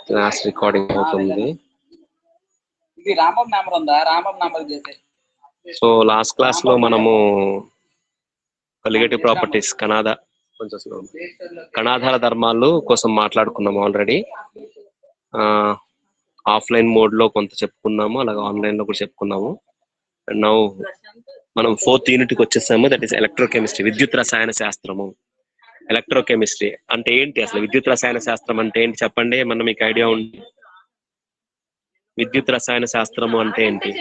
Class recording అవుతుంది. So last class లో మనము కొలిగేటివ్ ప్రాపర్టీస్ కణాధార ధర్మాలు కోసం మాట్లాడుకున్నాము ఆల్రెడీ. ఆఫ్లైన్ మోడ్ లో కొంత చెప్పుకున్నాము, అలాగే ఆన్లైన్ లో కూడా చెప్పుకున్నాము. అండ్ నౌ మనం 4th యూనిట్ కి వచ్చేసాము. దట్ ఈస్ ఎలక్ట్రోకెమిస్ట్రీ, విద్యుత్ రసాయన శాస్త్రము. ఎలక్ట్రోకెమిస్ట్రీ అంటే ఏంటి, అసలు విద్యుత్ రసాయన శాస్త్రం అంటే ఏంటి చెప్పండి. ఏమన్నా మీకు ఐడియా ఉంది? విద్యుత్ రసాయన శాస్త్రము అంటే ఏంటి,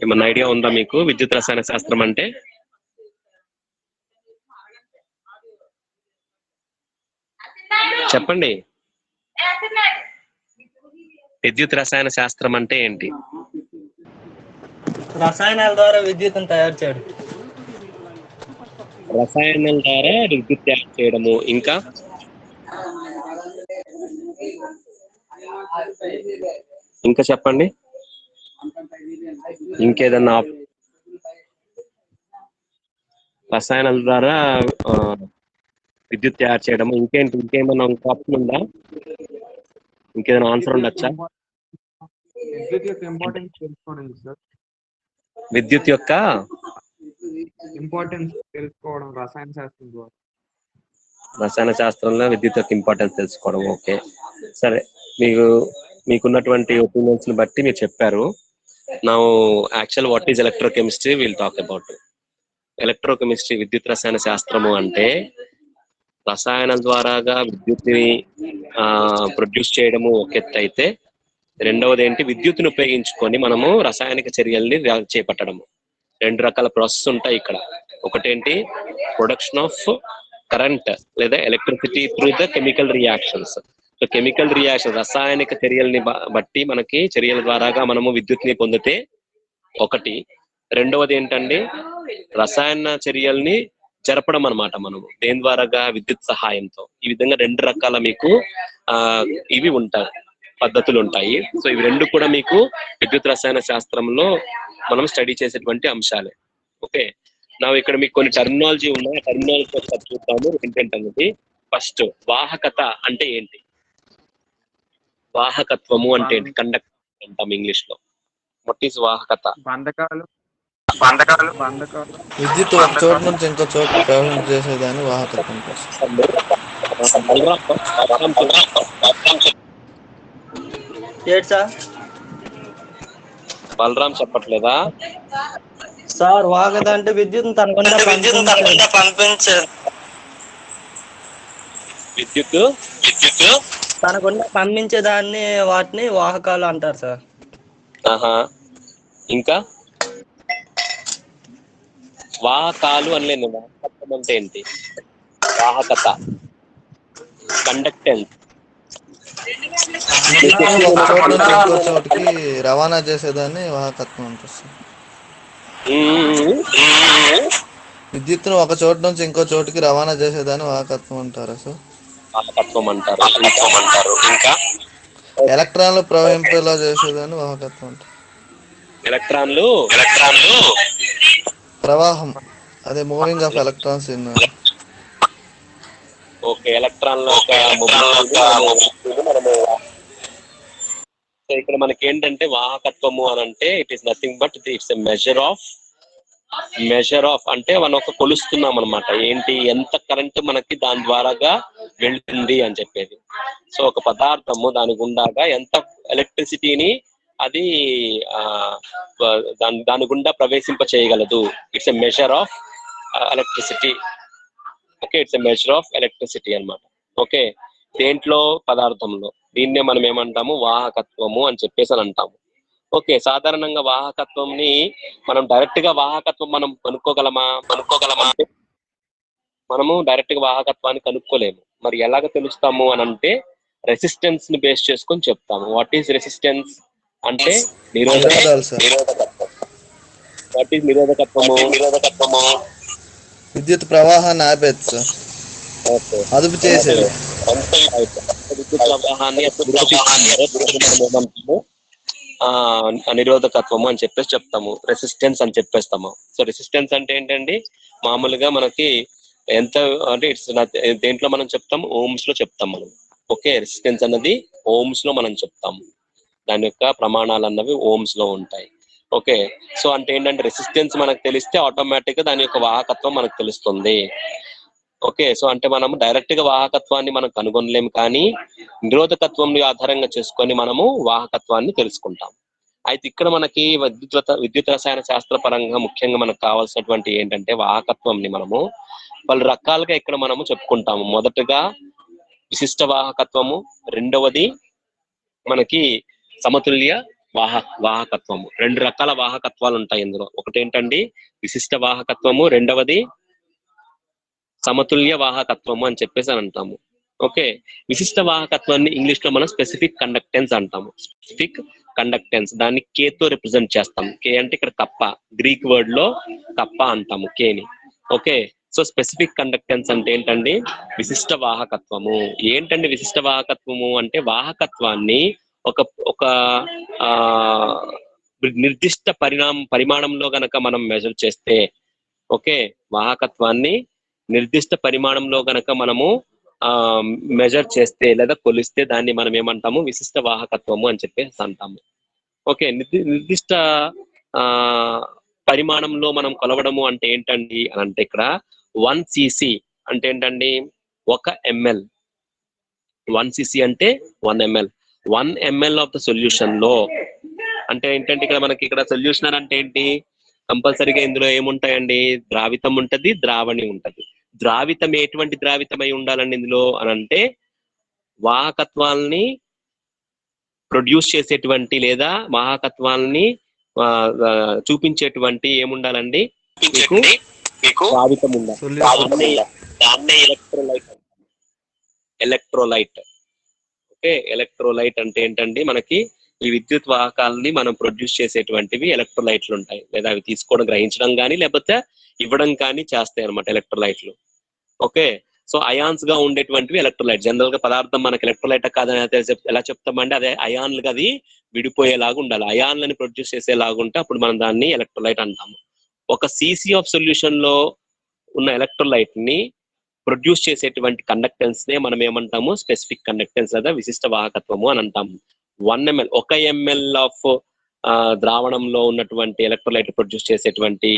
ఏమన్నా ఐడియా ఉందా మీకు? విద్యుత్ రసాయన శాస్త్రం అంటే చెప్పండి. విద్యుత్ రసాయన శాస్త్రం అంటే ఏంటి? రసాయనాల ద్వారా విద్యుత్తును తయారు చేయడం. రసాయనాల ద్వారా విద్యుత్ తయారు చేయడము. ఇంకా చెప్పండి. ఇంకేదన్నా రసాయనాల ద్వారా విద్యుత్ తయారు చేయడము. ఇంకేమన్నా ఆప్షన్ ఉందా? ఇంకేదైనా ఆన్సర్ ఉండొచ్చా? విద్యుత్ యొక్క ఇంపార్టెన్స్ తెలుసుకోవడం రసాయన శాస్త్రం ద్వారా. రసాయన శాస్త్రంలో విద్యుత్ యొక్క ఇంపార్టెన్స్ తెలుసుకోవడం. ఓకే, సరే. మీకున్నటువంటి ఒపీనియన్స్ ని బట్టి మీరు చెప్పారు. నా actual what is electrochemistry will talk about. Electrochemistry విద్యుత్ రసాయన శాస్త్రము అంటే రసాయనం ద్వారాగా విద్యుత్ని ప్రొడ్యూస్ చేయడము ఒక ఎత్తు అయితే, రెండవది ఏంటి, విద్యుత్తును ఉపయోగించుకొని మనము రసాయనిక చర్యల్ని చేపట్టడము. 2 రకాల ప్రాసెస్ ఉంటాయి ఇక్కడ. ఒకటేంటి, ప్రొడక్షన్ ఆఫ్ కరెంట్ లేదా electricity through the chemical reactions. So chemical reaction రసాయనిక చర్యల్ని బట్టి మనకి చర్యల ద్వారాగా మనము విద్యుత్ని పొందితే ఒకటి. రెండవది ఏంటండి, రసాయన చర్యల్ని జరపడం అనమాట మనము దేని ద్వారాగా, విద్యుత్ సహాయంతో. ఈ విధంగా 2 రకాల మీకు ఇవి ఉంటాయి, పద్ధతులు ఉంటాయి. సో ఇవి 2 కూడా మీకు విద్యుత్ రసాయన శాస్త్రంలో మనం స్టడీ చేసేటువంటి అంశాలే. ఓకే, నా ఇక్కడ మీకు కొన్ని టర్మినాలజీ ఉన్నాయి. టర్మినాలజీ ఒకసారి చూద్దాము ఏంటంటే, ఫస్ట్ వాహకత అంటే ఏంటి, వాహకత్వము అంటే ఏంటి, కండక్ట్ అంటాం ఇంగ్లీష్ లో. వాట్ ఈస్ వాహకత? బంధకాలు. విద్యుత్ ఒక చోటు నుంచి ఇంకో చోటు ప్రవహించేసేదాన్ని వాహకత్వం. బలరాం చెప్పట్లేదా సార్? వాహకత అంటే విద్యుత్ తనకుండా పంపించేది. విద్యుత్ తనకుండా పంపించేదాన్ని వాటిని వాహకాలు అంటారు సార్. ఇంకా వాహకాలు అనలేదు. వాహకత్వం అంటే ఏంటి? వాహకత, కండక్టెన్స్. ఒక చోటు నుంచి ఇంకో చోటుకి రవాణా చేసేదాన్ని వాహకత్వం అంటారు. విద్యుత్తును ఒక చోటు నుంచి ఇంకో చోటుకి రవాణా చేసేదాన్ని వాహకత్వం అంటారా సార్? వాహకత్వం అంటారు. ఇంకా ఎలక్ట్రాన్లు ప్రవహింపేలా చేసేదాన్ని వాహకత్వం అంటారు. ఎలక్ట్రాన్లు ప్రవాహం, అదే moving of electrons in. Okay, ఎలక్ట్రాన్ల ఇక్కడ మనకి ఏంటంటే వాహకత్వము అని అంటే it is nothing but it's a measure of అంటే మనం ఒక కొలుస్తున్నాం అనమాట. ఏంటి, ఎంత కరెంట్ మనకి దాని ద్వారాగా వెళ్తుంది అని చెప్పేది. సో ఒక పదార్థము దాని గుండాగా ఎంత ఎలక్ట్రిసిటీని అది దాని గుండా ప్రవేశింప చేయగలదు. It's a measure of electricity. Okay, it's a measure of electricity అనమాట. ఓకే, దేంట్లో, పదార్థంలో. దీన్నే మనం ఏమంటాము, వాహకత్వము అని చెప్పేసి అని అంటాము. ఓకే, సాధారణంగా వాహకత్వంని మనం డైరెక్ట్ గా వాహకత్వం మనం కనుక్కోగలమా? మనము డైరెక్ట్ గా వాహకత్వాన్ని కనుక్కోలేము. మరి ఎలాగ తెలుస్తాము అని అంటే రెసిస్టెన్స్ ని బేస్ చేసుకొని చెప్తాము. వాట్ ఈస్ రెసిస్టెన్స్ అంటే నిరోధకత్వం. What is నిరోధకత్వము? విద్యుత్ ప్రవాహాన్ని ఆపేది సార్, అదుపు చేసేది. విద్యుత్ ప్రవాహాన్ని నిరోధకత్వము అని చెప్పేసి చెప్తాము, రెసిస్టెన్స్ అని చెప్పేస్తాము. సో రెసిస్టెన్స్ అంటే ఏంటండి, మామూలుగా మనకి ఎంత అంటే ఇట్స్ దేంట్లో మనం చెప్తాం, ఓమ్స్ లో చెప్తాం మనం. ఓకే, రెసిస్టెన్స్ అన్నది ఓమ్స్ లో మనం చెప్తాము, దాని యొక్క ప్రమాణాలు అన్నవి ఓమ్స్ లో ఉంటాయి. ఓకే, సో అంటే ఏంటంటే రెసిస్టెన్స్ మనకు తెలిస్తే ఆటోమేటిక్ గా దాని యొక్క వాహకత్వం మనకు తెలుస్తుంది. ఓకే, సో అంటే మనం డైరెక్ట్ గా వాహకత్వాన్ని మనం కనుగొనలేము, కానీ నిరోధకత్వం ఆధారంగా చేసుకొని మనము వాహకత్వాన్ని తెలుసుకుంటాం. అయితే ఇక్కడ మనకి విద్యుత్ రసాయన శాస్త్ర పరంగా ముఖ్యంగా మనకు కావాల్సినటువంటి ఏంటంటే వాహకత్వంని మనము పలు రకాలుగా ఇక్కడ మనము చెప్పుకుంటాము. మొదటగా విశిష్ట వాహకత్వము, రెండవది మనకి సమతుల్య వాహకత్వము. రెండు రకాల వాహకత్వాలు ఉంటాయి ఇందులో. ఒకటి ఏంటండి విశిష్ట వాహకత్వము, రెండవది సమతుల్య వాహకత్వము అని చెప్పేసి అని అంటాము. ఓకే, విశిష్ట వాహకత్వాన్ని ఇంగ్లీష్ లో మనం స్పెసిఫిక్ కండక్టెన్స్ అంటాము. స్పెసిఫిక్ కండక్టెన్స్, దాన్ని కే తో రిప్రజెంట్ చేస్తాం. కే అంటే ఇక్కడ కప్ప, గ్రీక్ వర్డ్ లో కప్ప అంటాము కేని. ఓకే, సో స్పెసిఫిక్ కండక్టెన్స్ అంటే ఏంటండి విశిష్ట వాహకత్వము. ఏంటండి విశిష్ట వాహకత్వము అంటే వాహకత్వాన్ని ఒక ఒక ఆ నిర్దిష్ట పరిమాణంలో గనక మనం మెజర్ చేస్తే, ఓకే, వాహకత్వాన్ని నిర్దిష్ట పరిమాణంలో గనక మనము మెజర్ చేస్తే లేదా కొలిస్తే దాన్ని మనం ఏమంటాము విశిష్ట వాహకత్వము అని చెప్పేసి అంటాము. ఓకే, నిర్దిష్ట ఆ పరిమాణంలో మనం కొలవడము అంటే ఏంటండి అని అంటే ఇక్కడ 1 cc అంటే ఏంటండి 1 ml. 1 cc అంటే 1 ml. 1 ml of the solution లో అంటే ఏంటంటే ఇక్కడ మనకి ఇక్కడ సొల్యూషన్ అంటే ఏంటి, కంపల్సరీగా ఇందులో ఏముంటాయండి, ద్రావితం ఉంటది, ద్రావణి ఉంటది. ద్రావితం ఎటువంటి ద్రావితమై ఉండాలండి ఇందులో అని అంటే వాహకత్వాల్ని ప్రొడ్యూస్ చేసేటువంటి లేదా వాహకత్వాల్ని చూపించేటువంటి ఏముండాలండి మీకు ద్రావితం ఉండాలి. దాన్నే ఎలక్ట్రోలైట్. ఓకే, ఎలక్ట్రోలైట్ అంటే ఏంటండి మనకి ఈ విద్యుత్ వాహకాలని మనం ప్రొడ్యూస్ చేసేటువంటివి ఎలక్ట్రోలైట్లు ఉంటాయి, లేదా అవి తీసుకోవడం గ్రహించడం కానీ లేకపోతే ఇవ్వడం కానీ చేస్తాయి అనమాట ఎలక్ట్రోలైట్లు. ఓకే, సో అయాన్స్ గా ఉండేటువంటివి ఎలక్ట్రోలైట్. జనరల్ గా పదార్థం మనకి ఎలక్ట్రోలైట్ కాదని ఎలా చెప్తామంటే అదే అయాన్లుగా అది విడిపోయేలాగా ఉండాలి. అయాన్లని ప్రొడ్యూస్ చేసేలాగా ఉంటే అప్పుడు మనం దాన్ని ఎలక్ట్రోలైట్ అంటాము. ఒక సీసీ ఆఫ్ సొల్యూషన్ లో ఉన్న ఎలక్ట్రోలైట్ ని ప్రొడ్యూస్ చేసేటువంటి కండక్టెన్స్ నే మనం ఏమంటాము స్పెసిఫిక్ కండక్టెన్స్ లేదా విశిష్ట వాహకత్వము అని అంటాము. 1 ml 1 ml ఆఫ్ ద్రావణంలో ఉన్నటువంటి ఎలక్ట్రోలైట్ ప్రొడ్యూస్ చేసేటువంటి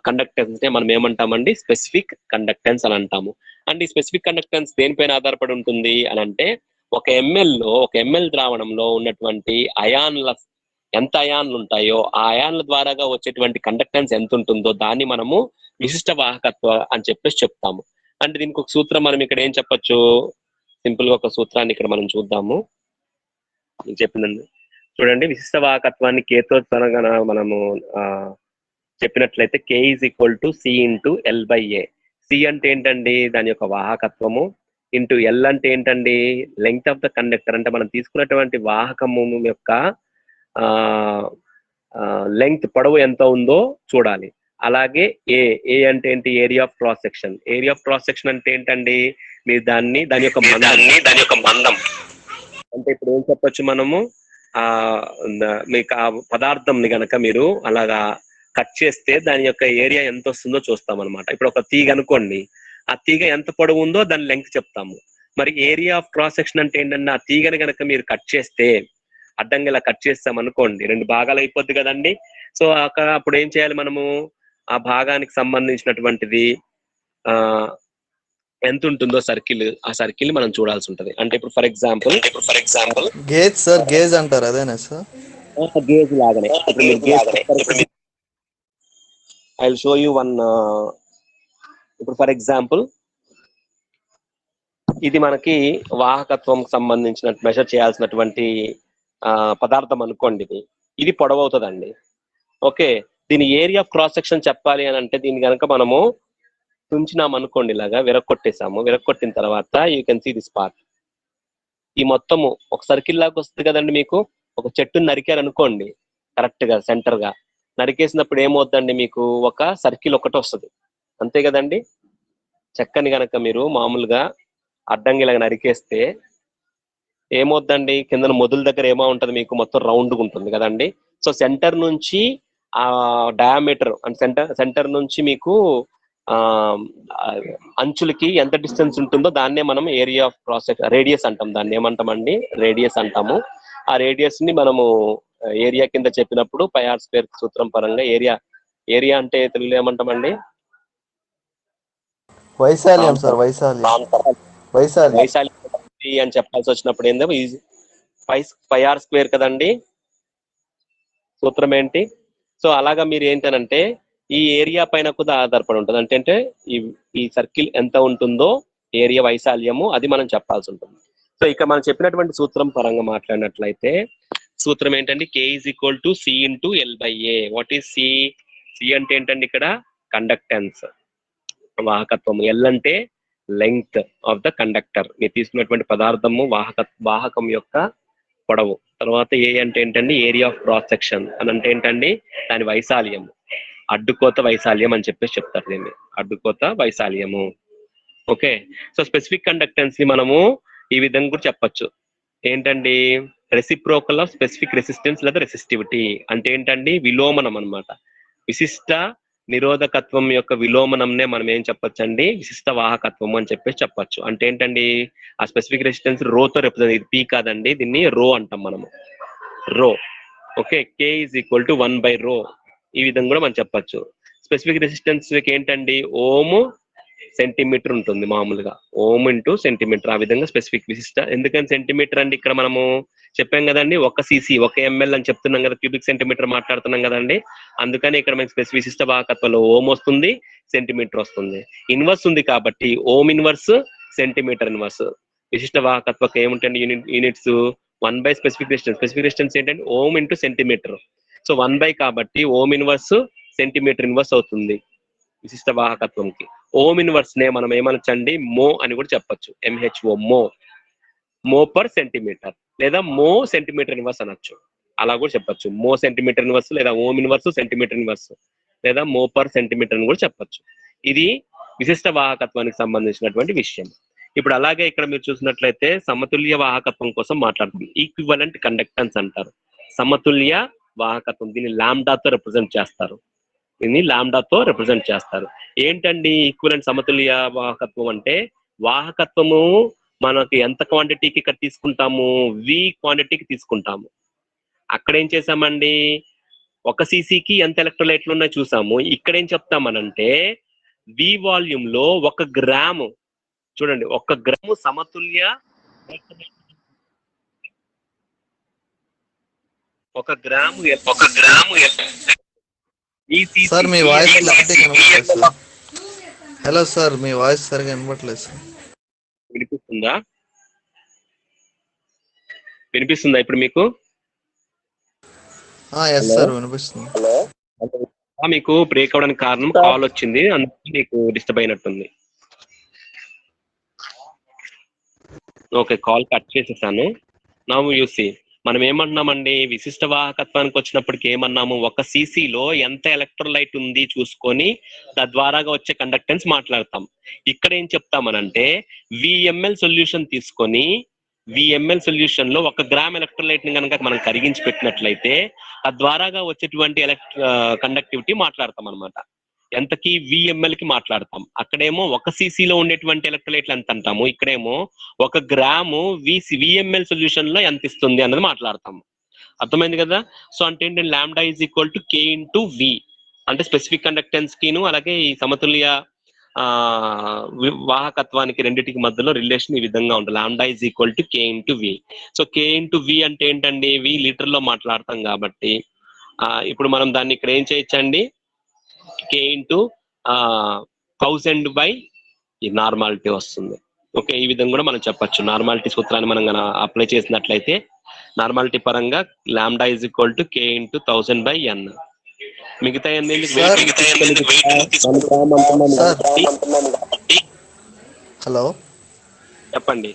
కండక్టెన్స్ నే మనం ఏమంటామండి స్పెసిఫిక్ కండక్టెన్స్ అని అంటాము. అండ్ ఈ స్పెసిఫిక్ కండక్టెన్స్ దేనిపైన ఆధారపడి ఉంటుంది అని అంటే 1 ml ద్రావణంలో ఉన్నటువంటి అయాన్ల ఎంత అయాన్లు ఉంటాయో ఆ అయాన్ల ద్వారాగా వచ్చేటువంటి కండక్టెన్స్ ఎంత ఉంటుందో దాన్ని మనము విశిష్ట వాహకత్వ అని చెప్పేసి చెప్తాము. అంటే దీనికి ఒక సూత్రం మనం ఇక్కడ ఏం చెప్పొచ్చు, సింపుల్ గా ఒక సూత్రాన్ని ఇక్కడ మనం చూద్దాము. చెప్పిందండి చూడండి, విశిష్ట వాహకత్వాన్ని కేతో మనము చెప్పినట్లయితే K is equal to C into L/A. C అంటే ఏంటండి దాని యొక్క వాహకత్వము, ఇంటూ L అంటే ఏంటండి లెంగ్త్ ఆఫ్ ద కండక్టర్, అంటే మనం తీసుకున్నటువంటి వాహకము యొక్క లెంగ్త్ పొడవు ఎంత ఉందో చూడాలి. అలాగే ఏ అంటే ఏంటి area of cross section. Area of cross section అంటే ఏంటండి మీరు దాని యొక్క మందం అంటే ఇప్పుడు ఏం చెప్పొచ్చు మనము మీకు ఆ పదార్థంని గనక మీరు అలాగా కట్ చేస్తే దాని యొక్క ఏరియా ఎంత వస్తుందో చూస్తాం అనమాట. ఇప్పుడు ఒక తీగ అనుకోండి, ఆ తీగ ఎంత పొడవు ఉందో దాని లెంగ్త్ చెప్తాము. మరి ఏరియా ఆఫ్ క్రాస్ సెక్షన్ అంటే ఏంటంటే ఆ తీగని గనక మీరు కట్ చేస్తే అడ్డంగా ఇలా కట్ చేస్తాం అనుకోండి 2 భాగాలు అయిపోద్ది కదండి. సో అప్పుడు ఏం చేయాలి మనము ఆ భాగానికి సంబంధించినటువంటిది ఎంత ఉంటుందో సర్కిల్, ఆ సర్కిల్ మనం చూడాల్సి ఉంటది. అంటే ఇప్పుడు for example gauge sir, gauge అంటారు అదేనా సార్? గేజ్ లాగానే I will show you one. ఇప్పుడు ఫర్ ఎగ్జాంపుల్ ఇది మనకి వాహకత్వం సంబంధించిన మెజర్ చేయాల్సినటువంటి పదార్థం అనుకోండి. ఇది పొడవు అవుతుందండి. ఓకే, దీని ఏరియా ఆఫ్ క్రాస్ సెక్షన్ చెప్పాలి అని అంటే దీన్ని కనుక మనము తుంచినాం అనుకోండి, ఇలాగా విరక్కొట్టేసాము. విరక్కొట్టిన తర్వాత you can see this part. ఈ మొత్తము ఒక సర్కిల్ లాగా వస్తుంది కదండి. మీకు ఒక చెట్టుని నరికారు అనుకోండి, కరెక్ట్ గా సెంటర్ గా నరికేసినప్పుడు ఏమవుతుందండి మీకు ఒక సర్కిల్ ఒకటి వస్తుంది, అంతే కదండి. చెక్కని గనక మీరు మామూలుగా అడ్డంగా ఇలాగ నరికేస్తే ఏమవుతుందండి, కింద మొదల దగ్గర ఏమో ఉంటది మీకు మొత్తం రౌండ్గా ఉంటుంది కదండి. సో సెంటర్ నుంచి ఆ డయామీటర్ అంటే సెంటర్ నుంచి మీకు అంచులకి ఎంత డిస్టెన్స్ ఉంటుందో దాన్నే మనం ఏరియా ఆఫ్ క్రాస్ రేడియస్ అంటాం. దాన్ని ఏమంటామండి? రేడియస్ అంటాము. ఆ రేడియస్ ని మనము ఏరియా కింద చెప్పినప్పుడు పై ఆర్ స్క్వేర్ సూత్రం పరంగా ఏరియా అంటే తెలుగులో ఏమంటామండి? వైశాల్యం సార్, వైశాల్యం. వైశాల్యం. వైశాల్యం అని చెప్పాల్సి వచ్చినప్పుడు ఏందో పై ఆర్ స్క్వేర్ కదండి సూత్రం ఏంటి. సో అలాగా మీరు ఏంటనంటే ఈ ఏరియా పైన కూడా ఆధారపడి ఉంటుంది. అంటే ఈ సర్కిల్ ఎంత ఉంటుందో ఏరియా వైశాల్యము అది మనం చెప్పాల్సి ఉంటుంది. సో ఇక మనం చెప్పినటువంటి సూత్రం పరంగా మాట్లాడినట్లయితే సూత్రం ఏంటండి? K is equal to C into L/A. What is C? C అంటే ఏంటండి? ఇక్కడ కండక్టెన్స్, వాహకత్వం. L అంటే లెంగ్త్ ఆఫ్ ద కండక్టర్, మీరు తీసుకున్నటువంటి పదార్థము వాహకం యొక్క పొడవు. తర్వాత ఏ అంటే ఏంటండి? ఏరియా ఆఫ్ క్రాస్ సెక్షన్ అని అంటే ఏంటండి? దాని వైశాల్యం, అడ్డుకోత వైశాల్యం అని చెప్పేసి చెప్తారు దీన్ని, అడ్డుకోత వైశాల్యము. ఓకే. సో స్పెసిఫిక్ కండక్టెన్స్ ని మనము ఈ విధంగా కూడా చెప్పొచ్చు. ఏంటండి? రెసిప్రోకల్ ఆఫ్ స్పెసిఫిక్ రెసిస్టెన్స్ లేదా రెసిస్టివిటీ అంటే ఏంటండి? విలోమనం అన్నమాట. విశిష్ట నిరోధకత్వం యొక్క విలోమనంనే మనం ఏం చెప్పొచ్చు అండి? విశిష్ట వాహకత్వం అని చెప్పేసి చెప్పొచ్చు. అంటే ఏంటండి? ఆ స్పెసిఫిక్ రెసిస్టెన్స్ రోతో రిప్రజెంట్, ఇది పీ కాదండి, దీన్ని రో అంటాం మనము, rho. Okay. K is equal to 1/ρ. ఈ విధంగా కూడా మనం చెప్పొచ్చు. స్పెసిఫిక్ రెసిస్టెన్స్ ఏంటండి? ఓము సెంటీమీటర్ ఉంటుంది మామూలుగా, ఓమ్ ఇంటూ సెంటీమీటర్. ఆ విధంగా స్పెసిఫిక్ విశిష్ట. ఎందుకని సెంటీమీటర్ అండి? ఇక్కడ మనము చెప్పాం కదండి, 1 cc 1 ml అని చెప్తున్నాం కదా, క్యూబిక్ సెంటీమీటర్ మాట్లాడుతున్నాం కదండి. అందుకని ఇక్కడ మనకి విశిష్ట వాహకత్వంలో ఓమ్ వస్తుంది, సెంటీమీటర్ వస్తుంది. ఇన్వర్స్ ఉంది కాబట్టి ఓమ్ ఇన్వర్స్, సెంటీమీటర్ ఇన్వర్స్. విశిష్ట వాహకత్వకు ఏముంటండి units? 1 specific distance. Specific distance ఏంటంటే ఓమ్ ఇంటూ సెంటీమీటర్. సో 1 కాబట్టి ఓమ్ ఇన్వర్స్ సెంటీమీటర్ ఇన్వర్స్ అవుతుంది విశిష్ట వాహకత్వంకి. ఓమ్ ఇన్వర్స్ నే మనం ఏమనొచ్చండి? మో అని కూడా చెప్పొచ్చు. MHO, మో పర్ సెంటీమీటర్, లేదా మో సెంటీమీటర్ ఇన్వర్స్ అనొచ్చు. అలా కూడా చెప్పొచ్చు. మో సెంటీమీటర్ ఇన్వర్స్, లేదా ఓమ్ ఇన్వర్స్ సెంటీమీటర్ ఇన్వర్స్, లేదా మో పర్ సెంటీమీటర్ అని కూడా చెప్పొచ్చు. ఇది విశిష్ట వాహకత్వానికి సంబంధించినటువంటి విషయం. ఇప్పుడు అలాగే ఇక్కడ మీరు చూసినట్లయితే సమతుల్య వాహకత్వం కోసం మాట్లాడుతుంది. ఈక్వివలెంట్ కండక్టెన్స్ అంటారు. సమతుల్య వాహకత్వం, దీన్ని లాంబ్డాతో రిప్రజెంట్ చేస్తారు. ఏంటండి ఈక్వివలెంట్ సమతుల్య వాహకత్వం అంటే? వాహకత్వము మనకి ఎంత క్వాంటిటీకి ఇక్కడ తీసుకుంటాము? V క్వాంటిటీకి తీసుకుంటాము. అక్కడ ఏం చేసామండి? 1 cc ఎంత ఎలక్ట్రోలైట్లు ఉన్నాయో చూసాము. ఇక్కడ ఏం చెప్తామనంటే V వాల్యూమ్ లో 1 గ్రాము, చూడండి 1 గ్రాము సమతుల్య, 1 గ్రాము సార్ మీ వాయిస్ క్లారిటీ కనబడట్లేదు సార్. హలో సార్, మీ వాయిస్ సరిగా వినబడట్లేదు సార్. వినిపిస్తుందా ఇప్పుడు మీకు? ఎస్ సార్, వినిపిస్తుంది. మీకు బ్రేక్ అవడానికి కారణం కాల్ వచ్చింది, అందుకే మీకు డిస్టర్బ్ అయినట్టుంది. ఓకే, కాల్ కట్ చేసేసాను. నౌ యు సీ, మనం ఏమంటున్నామండి? విశిష్ట వాహకత్వానికి వచ్చినప్పటికి ఏమన్నాము? 1 cc లో ఎంత ఎలక్ట్రోలైట్ ఉంది చూసుకొని తద్వారాగా వచ్చే కండక్టెన్స్ మాట్లాడతాం. ఇక్కడ ఏం చెప్తామనంటే VML సొల్యూషన్ తీసుకొని, VML సొల్యూషన్ లో 1 గ్రామ్ ఎలక్ట్రోలైట్ ని కనుక మనం కరిగించి పెట్టినట్లయితే తద్వారాగా వచ్చేటువంటి కండక్టివిటీ మాట్లాడతాం అనమాట. ఎంతకి? VML కి మాట్లాడతాం. అక్కడేమో 1 cc లో ఉండేటువంటి ఎలక్ట్రోలైట్లు ఎంత అంటాము, ఇక్కడేమో 1 గ్రాము VML సొల్యూషన్ లో ఎంత ఇస్తుంది అన్నది మాట్లాడతాము. అర్థమైంది కదా? సో అంటే ఏంటంటే lambda is equal to K into V. అంటే స్పెసిఫిక్ కండక్టెన్స్ కిను అలాగే ఈ సమతుల్య వాహకత్వానికి రెండింటికి మధ్యలో రిలేషన్ ఈ విధంగా ఉంటుంది. Lambda is equal to K into V. So K into V అంటే ఏంటండి? V లీటర్ లో మాట్లాడతాం కాబట్టి ఇప్పుడు మనం దాన్ని ఇక్కడ ఏం చేయొచ్చండి? K ఇంటూ 1000 బై నార్మాలిటీ వస్తుంది. ఓకే, ఈ విధంగా కూడా మనం చెప్పొచ్చు. నార్మాలిటీ సూత్రాన్ని మనం అప్లై చేసినట్లయితే నార్మాలిటీ పరంగా lambda is equal to K into 1000 by N. మిగతా హలో చెప్పండి.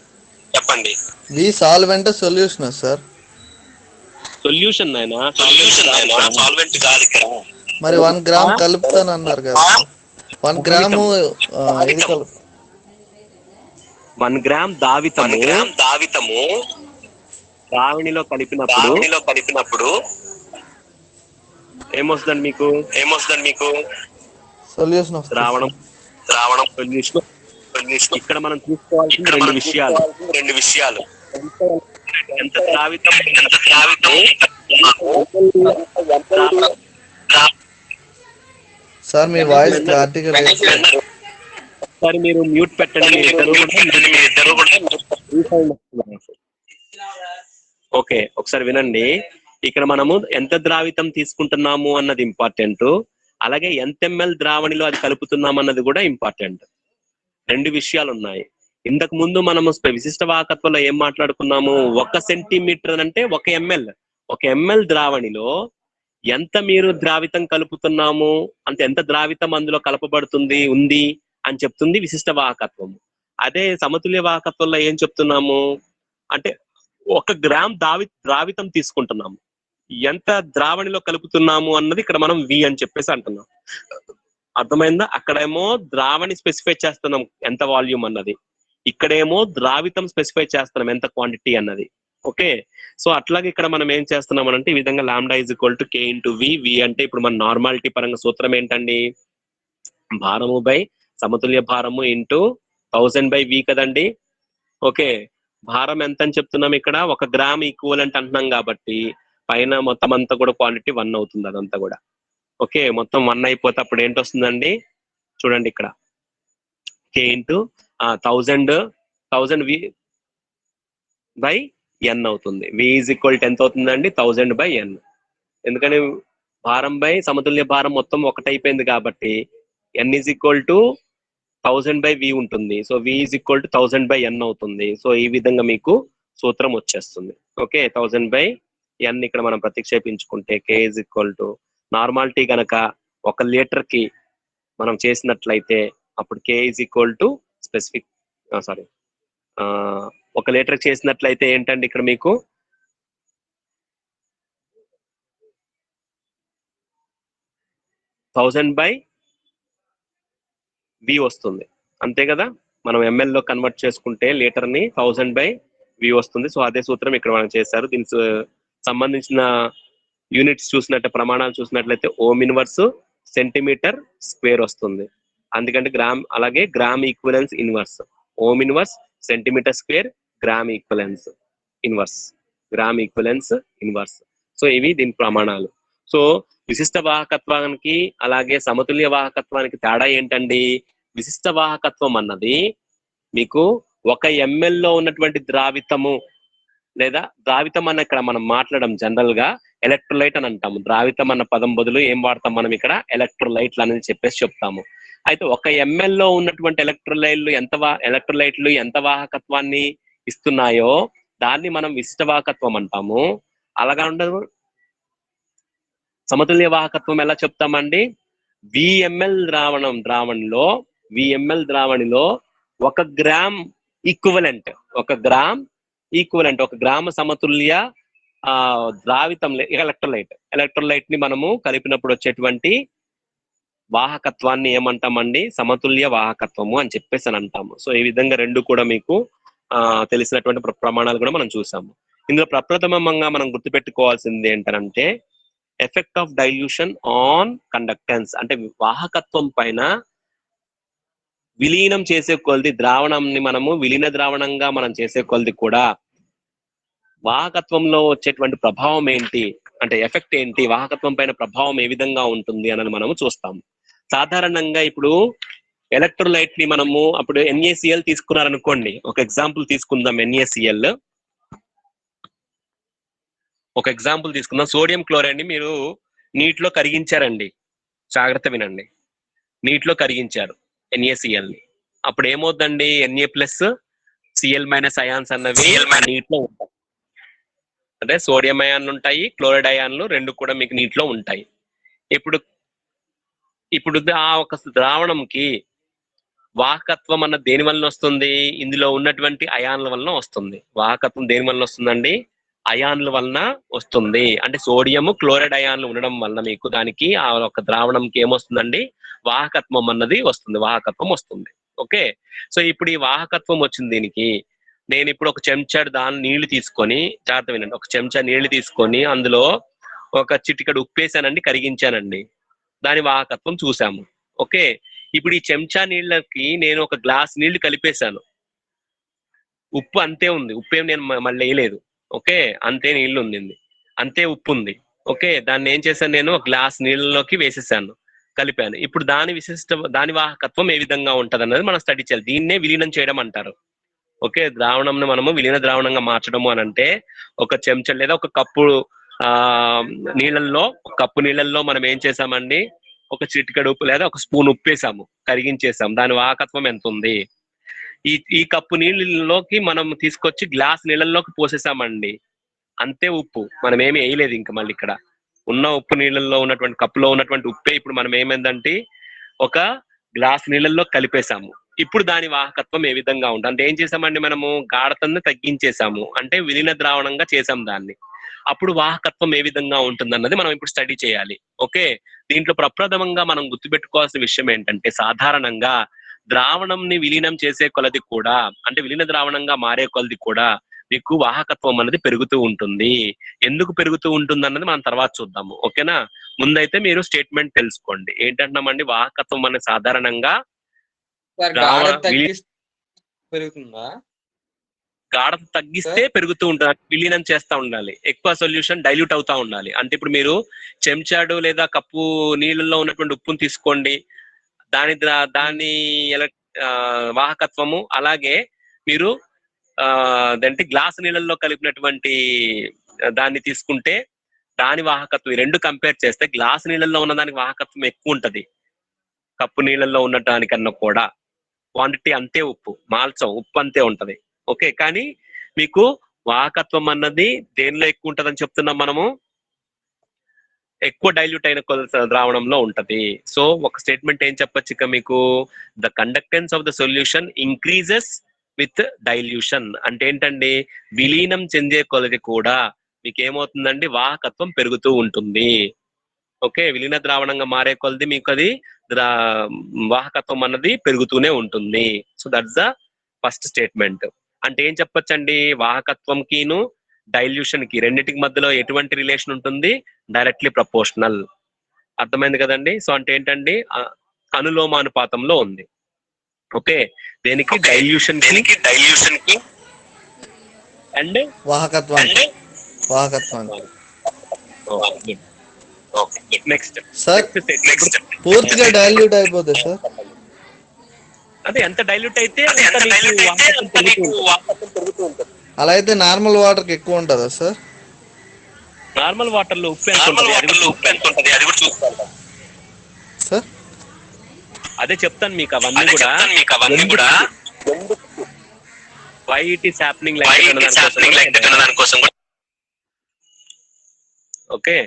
V solvent solution sir? Solution solvent కాదు ఇక్కడ. మరి 1 గ్రామ్ కలుపుతాను అన్నారు కదా, 1 గ్రాము ఇది కలుపు. 1 గ్రామ్ దావితము ద్రావణిలో కలిపినప్పుడు ఏమొస్తుందండి మీకు? సొల్యూషన్ ద్రావణం ఇక్కడ మనం చూసుకోవాల్సిన రెండు విషయాలు ఎంత ద్రావితం సార్ మీ వాయిస్ క్లారిటీగా లేదు సార్. ఒకసారి మీరు మ్యూట్ పెట్టండి. ఓకే, ఒకసారి వినండి. ఇక్కడ మనము ఎంత ద్రావితం తీసుకుంటున్నాము అన్నది ఇంపార్టెంట్, అలాగే ఎంత ఎంఎల్ ద్రావణిలో అది కలుపుతున్నాం అన్నది కూడా ఇంపార్టెంట్. రెండు విషయాలు ఉన్నాయి. ఇంతకు ముందు మనము విశిష్ట వాహకత్వంలో ఏం మాట్లాడుకున్నాము? 1 సెంటీమీటర్ అంటే 1 ఎంఎల్ ద్రావణిలో ఎంత మీరు ద్రావితం కలుపుతున్నాము అంటే ఎంత ద్రావితం అందులో కలపబడుతుంది ఉంది అని చెప్తుంది విశిష్ట వాహకత్వం. అదే సమతుల్య వాహకత్వంలో ఏం చెప్తున్నాము అంటే 1 గ్రామ్ ద్రావితం తీసుకుంటున్నాము, ఎంత ద్రావణిలో కలుపుతున్నాము అన్నది ఇక్కడ మనం వి అని చెప్పేసి అంటున్నాం. అర్థమైందా? అక్కడేమో ద్రావణి స్పెసిఫై చేస్తున్నాం ఎంత వాల్యూమ్ అన్నది, ఇక్కడేమో ద్రావితం స్పెసిఫై చేస్తున్నాం ఎంత క్వాంటిటీ అన్నది. ఓకే, సో అట్లాగే ఇక్కడ మనం ఏం చేస్తున్నాం అంటే ఈ విధంగా lambda is equal to K into V. V అంటే ఇప్పుడు మన నార్మాలిటీ పరంగా సూత్రం ఏంటండి? భారము బై సమతుల్య భారము ఇంటూ 1000 బై వి కదండి. ఓకే, భారం ఎంత అని చెప్తున్నాం ఇక్కడ? 1 గ్రామ్ ఈక్వలెంట్ అంటున్నాం కాబట్టి పైన మొత్తం అంతా కూడా క్వాంటిటీ 1 అవుతుంది అదంతా కూడా. ఓకే, మొత్తం 1 అయిపోతే అప్పుడు ఏంటి వస్తుందండి? చూడండి ఇక్కడ కే ఇంటూ 1000 వి బై ఎన్ అవుతుంది. వి ఈజ్ ఈక్వల్ టు ఎంత అవుతుందండి? 1000 బై ఎన్. ఎందుకని భారం బై సమతుల్య భారం మొత్తం 1 అయిపోయింది కాబట్టి N is equal to 1000 by V ఉంటుంది. So V is equal to 1000 by N అవుతుంది. సో ఈ విధంగా మీకు సూత్రం వచ్చేస్తుంది. ఓకే, 1000 బై ఎన్ ఇక్కడ మనం ప్రతిక్షేపించుకుంటే K is equal to normality కనుక 1 లీటర్ కి మనం చేసినట్లయితే అప్పుడు K is equal to specific 1 litre చేసినట్లయితే ఏంటండి ఇక్కడ మీకు 1000 బై వి వస్తుంది, అంతే కదా? మనం ఎంఎల్ లో కన్వర్ట్ చేసుకుంటే లీటర్ ని 1000 బై వి వస్తుంది. సో అదే సూత్రం ఇక్కడ మనం చేశారు. దీనికి సంబంధించిన యూనిట్స్ చూసినట్టు ప్రమాణాలు చూసినట్లయితే ఓమ్ ఇన్వర్స్ సెంటీమీటర్ స్క్వేర్ వస్తుంది. అందుకంటే గ్రామ్, అలాగే gram equivalence inverse. Ohm inverse centimetre square, gram equivalence inverse, gram equivalence inverse. So ఇవి దీని ప్రమాణాలు. సో విశిష్ట వాహకత్వానికి అలాగే సమతుల్య వాహకత్వానికి తేడా ఏంటండి? విశిష్ట వాహకత్వం అన్నది మీకు 1 ఎంఎల్ లో ఉన్నటువంటి ద్రావితము లేదా ద్రావితం అన్న ఇక్కడ మనం మాట్లాడడం జనరల్ గా ఎలక్ట్రోలైట్ అని అంటాము. ద్రావితం అన్న పదం బదులు ఏం వాడతాం మనం ఇక్కడ? ఎలక్ట్రోలైట్లు అనేది చెప్పేసి చెప్తాము. అయితే 1 ఎంఎల్ లో ఉన్నటువంటి ఎలక్ట్రోలైట్లు ఎంత వాహకత్వాన్ని ఇస్తున్నాయో దాన్ని మనం విశిష్ట వాహకత్వం అంటాము. అలాగా ఉండదు సమతుల్య వాహకత్వం ఎలా చెప్తామండి? విఎంఎల్ ద్రావణిలో 1 గ్రామ్ ఈక్వలెంట్, 1 గ్రామ్ సమతుల్య ద్రావితం ఎలక్ట్రోలైట్ ని మనము కలిపినప్పుడు వచ్చేటువంటి వాహకత్వాన్ని ఏమంటామండి? సమతుల్య వాహకత్వము అని చెప్పేసి అని అంటాము. సో ఈ విధంగా రెండు కూడా మీకు తెలిసినటువంటి ప్రమాణాలు కూడా మనం చూసాము. ఇందులో ప్రప్రథమంగా మనం గుర్తుపెట్టుకోవాల్సింది ఏంటంటే effect of dilution on conductance, అంటే వాహకత్వం పైన విలీనం చేసే కొలది ద్రావణంని మనము విలీన ద్రావణంగా మనం చేసే కొలది కూడా వాహకత్వంలో వచ్చేటువంటి ప్రభావం ఏంటి అంటే ఎఫెక్ట్ ఏంటి, వాహకత్వం పైన ప్రభావం ఏ విధంగా ఉంటుంది అని మనము చూస్తాం. సాధారణంగా ఇప్పుడు ఎలక్ట్రోలైట్ ని మనము అప్పుడు NaCl తీసుకున్నారనుకోండి, ఒక ఎగ్జాంపుల్ తీసుకుందాం. ఒక ఎగ్జాంపుల్ తీసుకుందాం. సోడియం క్లోరైడ్ ని మీరు నీటిలో కరిగించారండి, జాగ్రత్త వినండి. నీటిలో కరిగించారు NaCl ని, అప్పుడు ఏమవుతుందండి? Na+Cl- అయాన్స్ అన్నవి నీటిలో ఉంటాయి. అంటే సోడియం అయాన్లు ఉంటాయి, క్లోరైడ్ అయాన్లు రెండు కూడా మీకు నీటిలో ఉంటాయి. ఇప్పుడు ఆ ఒక ద్రావణంకి వాహకత్వం అన్న దేని వలన వస్తుంది? ఇందులో ఉన్నటువంటి అయాన్ల వలన వస్తుంది. వాహకత్వం దేని వలన వస్తుందండి? అయాన్ల వలన వస్తుంది. అంటే సోడియం క్లోరైడ్ అయాన్లు ఉండడం వలన మీకు దానికి ఆ ఒక ద్రావణంకి ఏమొస్తుందండి? వాహకత్వం అన్నది వస్తుంది, వాహకత్వం వస్తుంది. ఓకే, సో ఇప్పుడు ఈ వాహకత్వం వచ్చింది దీనికి. నేను ఇప్పుడు ఒక చెంచాడు నీళ్లు తీసుకొని, జాగ్రత్త వినండి, ఒక చెంచా నీళ్లు తీసుకొని అందులో ఒక చిటికెడు ఉప్పు వేసానండి, కరిగించానండి, దాని వాహకత్వం చూసాము. ఓకే, ఇప్పుడు ఈ చెంచా నీళ్ళకి నేను ఒక గ్లాస్ నీళ్లు కలిపేశాను. ఉప్పు అంతే ఉంది, ఉప్పు ఏం నేను మళ్ళీ వేయలేదు. ఓకే, అంతే నీళ్లు ఉంది, అంతే ఉప్పు ఉంది. ఓకే, దాన్ని ఏం చేశాను, నేను ఒక గ్లాస్ నీళ్ళలోకి వేసేసాను, కలిపాను. ఇప్పుడు దాని వాహకత్వం ఏ విధంగా ఉంటది అన్నది మనం స్టడీ చేయాలి. దీన్నే విలీనం చేయడం అంటారు. ఓకే, ద్రావణంను మనము విలీన ద్రావణంగా మార్చడము అని అంటే ఒక చెంచా లేదా ఒక కప్పు ఆ కప్పు నీళ్ళల్లో మనం ఏం చేసామండి, ఒక చిటికెడు ఉప్పు లేదా ఒక స్పూన్ ఉప్పు వేసాము, కరిగించేసాం. దాని వాహకత్వం ఎంత ఉంది, ఈ కప్పు నీళ్ళలోకి మనం తీసుకొచ్చి గ్లాస్ నీళ్ళల్లోకి పోసేసామండి, అంతే ఉప్పు. మనం ఏమి వేయలేదు ఇంకా. మళ్ళీ ఇక్కడ ఉన్న ఉప్పు నీళ్ళల్లో ఉన్నటువంటి కప్పులో ఉన్నటువంటి ఉప్పే ఇప్పుడు మనం ఏమైందంటే ఒక గ్లాస్ నీళ్ళల్లో కలిపేసాము. ఇప్పుడు దాని వాహకత్వం ఏ విధంగా ఉంటుంది అంటే ఏం చేసామండి, మనము గాఢతను తగ్గించేసాము, అంటే విలీన ద్రావణంగా చేసాం దాన్ని. అప్పుడు వాహకత్వం ఏ విధంగా ఉంటుంది అన్నది మనం ఇప్పుడు స్టడీ చేయాలి. ఓకే, దీంట్లో ప్రప్రథమంగా మనం గుర్తుపెట్టుకోవాల్సిన విషయం ఏంటంటే, సాధారణంగా ద్రావణంని విలీనం చేసే కొలది కూడా, అంటే విలీన ద్రావణంగా మారే కొలది కూడా మీకు వాహకత్వం అనేది పెరుగుతూ ఉంటుంది. ఎందుకు పెరుగుతూ ఉంటుంది అన్నది మనం తర్వాత చూద్దాము. ఓకేనా, ముందైతే మీరు స్టేట్మెంట్ తెలుసుకోండి. ఏంటంటున్నామండి, వాహకత్వం అనేది సాధారణంగా పెరుగుతుందా? గాఢత తగ్గిస్తే పెరుగుతూ ఉంటుంది, విలీనం చేస్తూ ఉండాలి. ఎక్కువ సొల్యూషన్ డైల్యూట్ అవుతా ఉండాలి. అంటే ఇప్పుడు మీరు చెంచాడు లేదా కప్పు నీళ్ళల్లో ఉన్నటువంటి ఉప్పును తీసుకోండి, దాని వాహకత్వము, అలాగే మీరు అదంటే గ్లాస్ నీళ్ళల్లో కలిపినటువంటి దాన్ని తీసుకుంటే దాని వాహకత్వం, రెండు కంపేర్ చేస్తే గ్లాస్ నీళ్ళల్లో ఉన్న దానికి వాహకత్వం ఎక్కువ ఉంటది కప్పు నీళ్ళల్లో ఉన్న దానికన్నా కూడా. క్వాంటిటీ అంతే, ఉప్పు అంతే ఉంటది. ఓకే, కానీ మీకు వాహకత్వం అన్నది దేనిలో ఎక్కువ ఉంటదని చెప్తున్నాం మనము, ఎక్కువ డైల్యూట్ అయిన ద్రావణంలో ఉంటది. సో ఒక స్టేట్మెంట్ ఏం చెప్పొచ్చు ఇక మీకు, the conductance of the solution increases with dilution. అంటే ఏంటండి, విలీనం చెందే కొలది కూడా మీకు ఏమవుతుందండి, వాహకత్వం పెరుగుతూ ఉంటుంది. ఓకే, విలీన ద్రావణంగా మారే కొలది మీకు అది వాహకత్వం అన్నది పెరుగుతూనే ఉంటుంది. So that's the first statement. అంటే ఏం చెప్పొచ్చండి, వాహకత్వంకిను డైల్యూషన్ కి రెండింటికి మధ్యలో ఎటువంటి రిలేషన్ ఉంటుంది, డైరెక్ట్లీ ప్రపోర్షనల్. అర్థమైంది కదండి. సో అంటే ఏంటండి, అనులోమానుపాతంలో ఉంది. ఓకే, దేనికి, డైల్యూషన్ కి అండ్ వాహకత్వానికి. నెక్స్ట్ సార్ పూర్తిగా డైల్యూట్ అయిపోతుంది సార్. అదే ఎంత డైల్యూట్ అయితే వాహకత్వం పెరుగుతూ ఉంటుంది. అలా అయితే నార్మల్ వాటర్ కి ఎక్కువ ఉంటుందా సార్? నార్మల్ వాటర్ లో ఉప్పు ఎంత ఉంటుంది అది కూడా చూసుకోవాలి సార్. అదే చెప్తాను మీకు అవన్నీ కూడా why it is happening like దాని కోసం. ఓకే,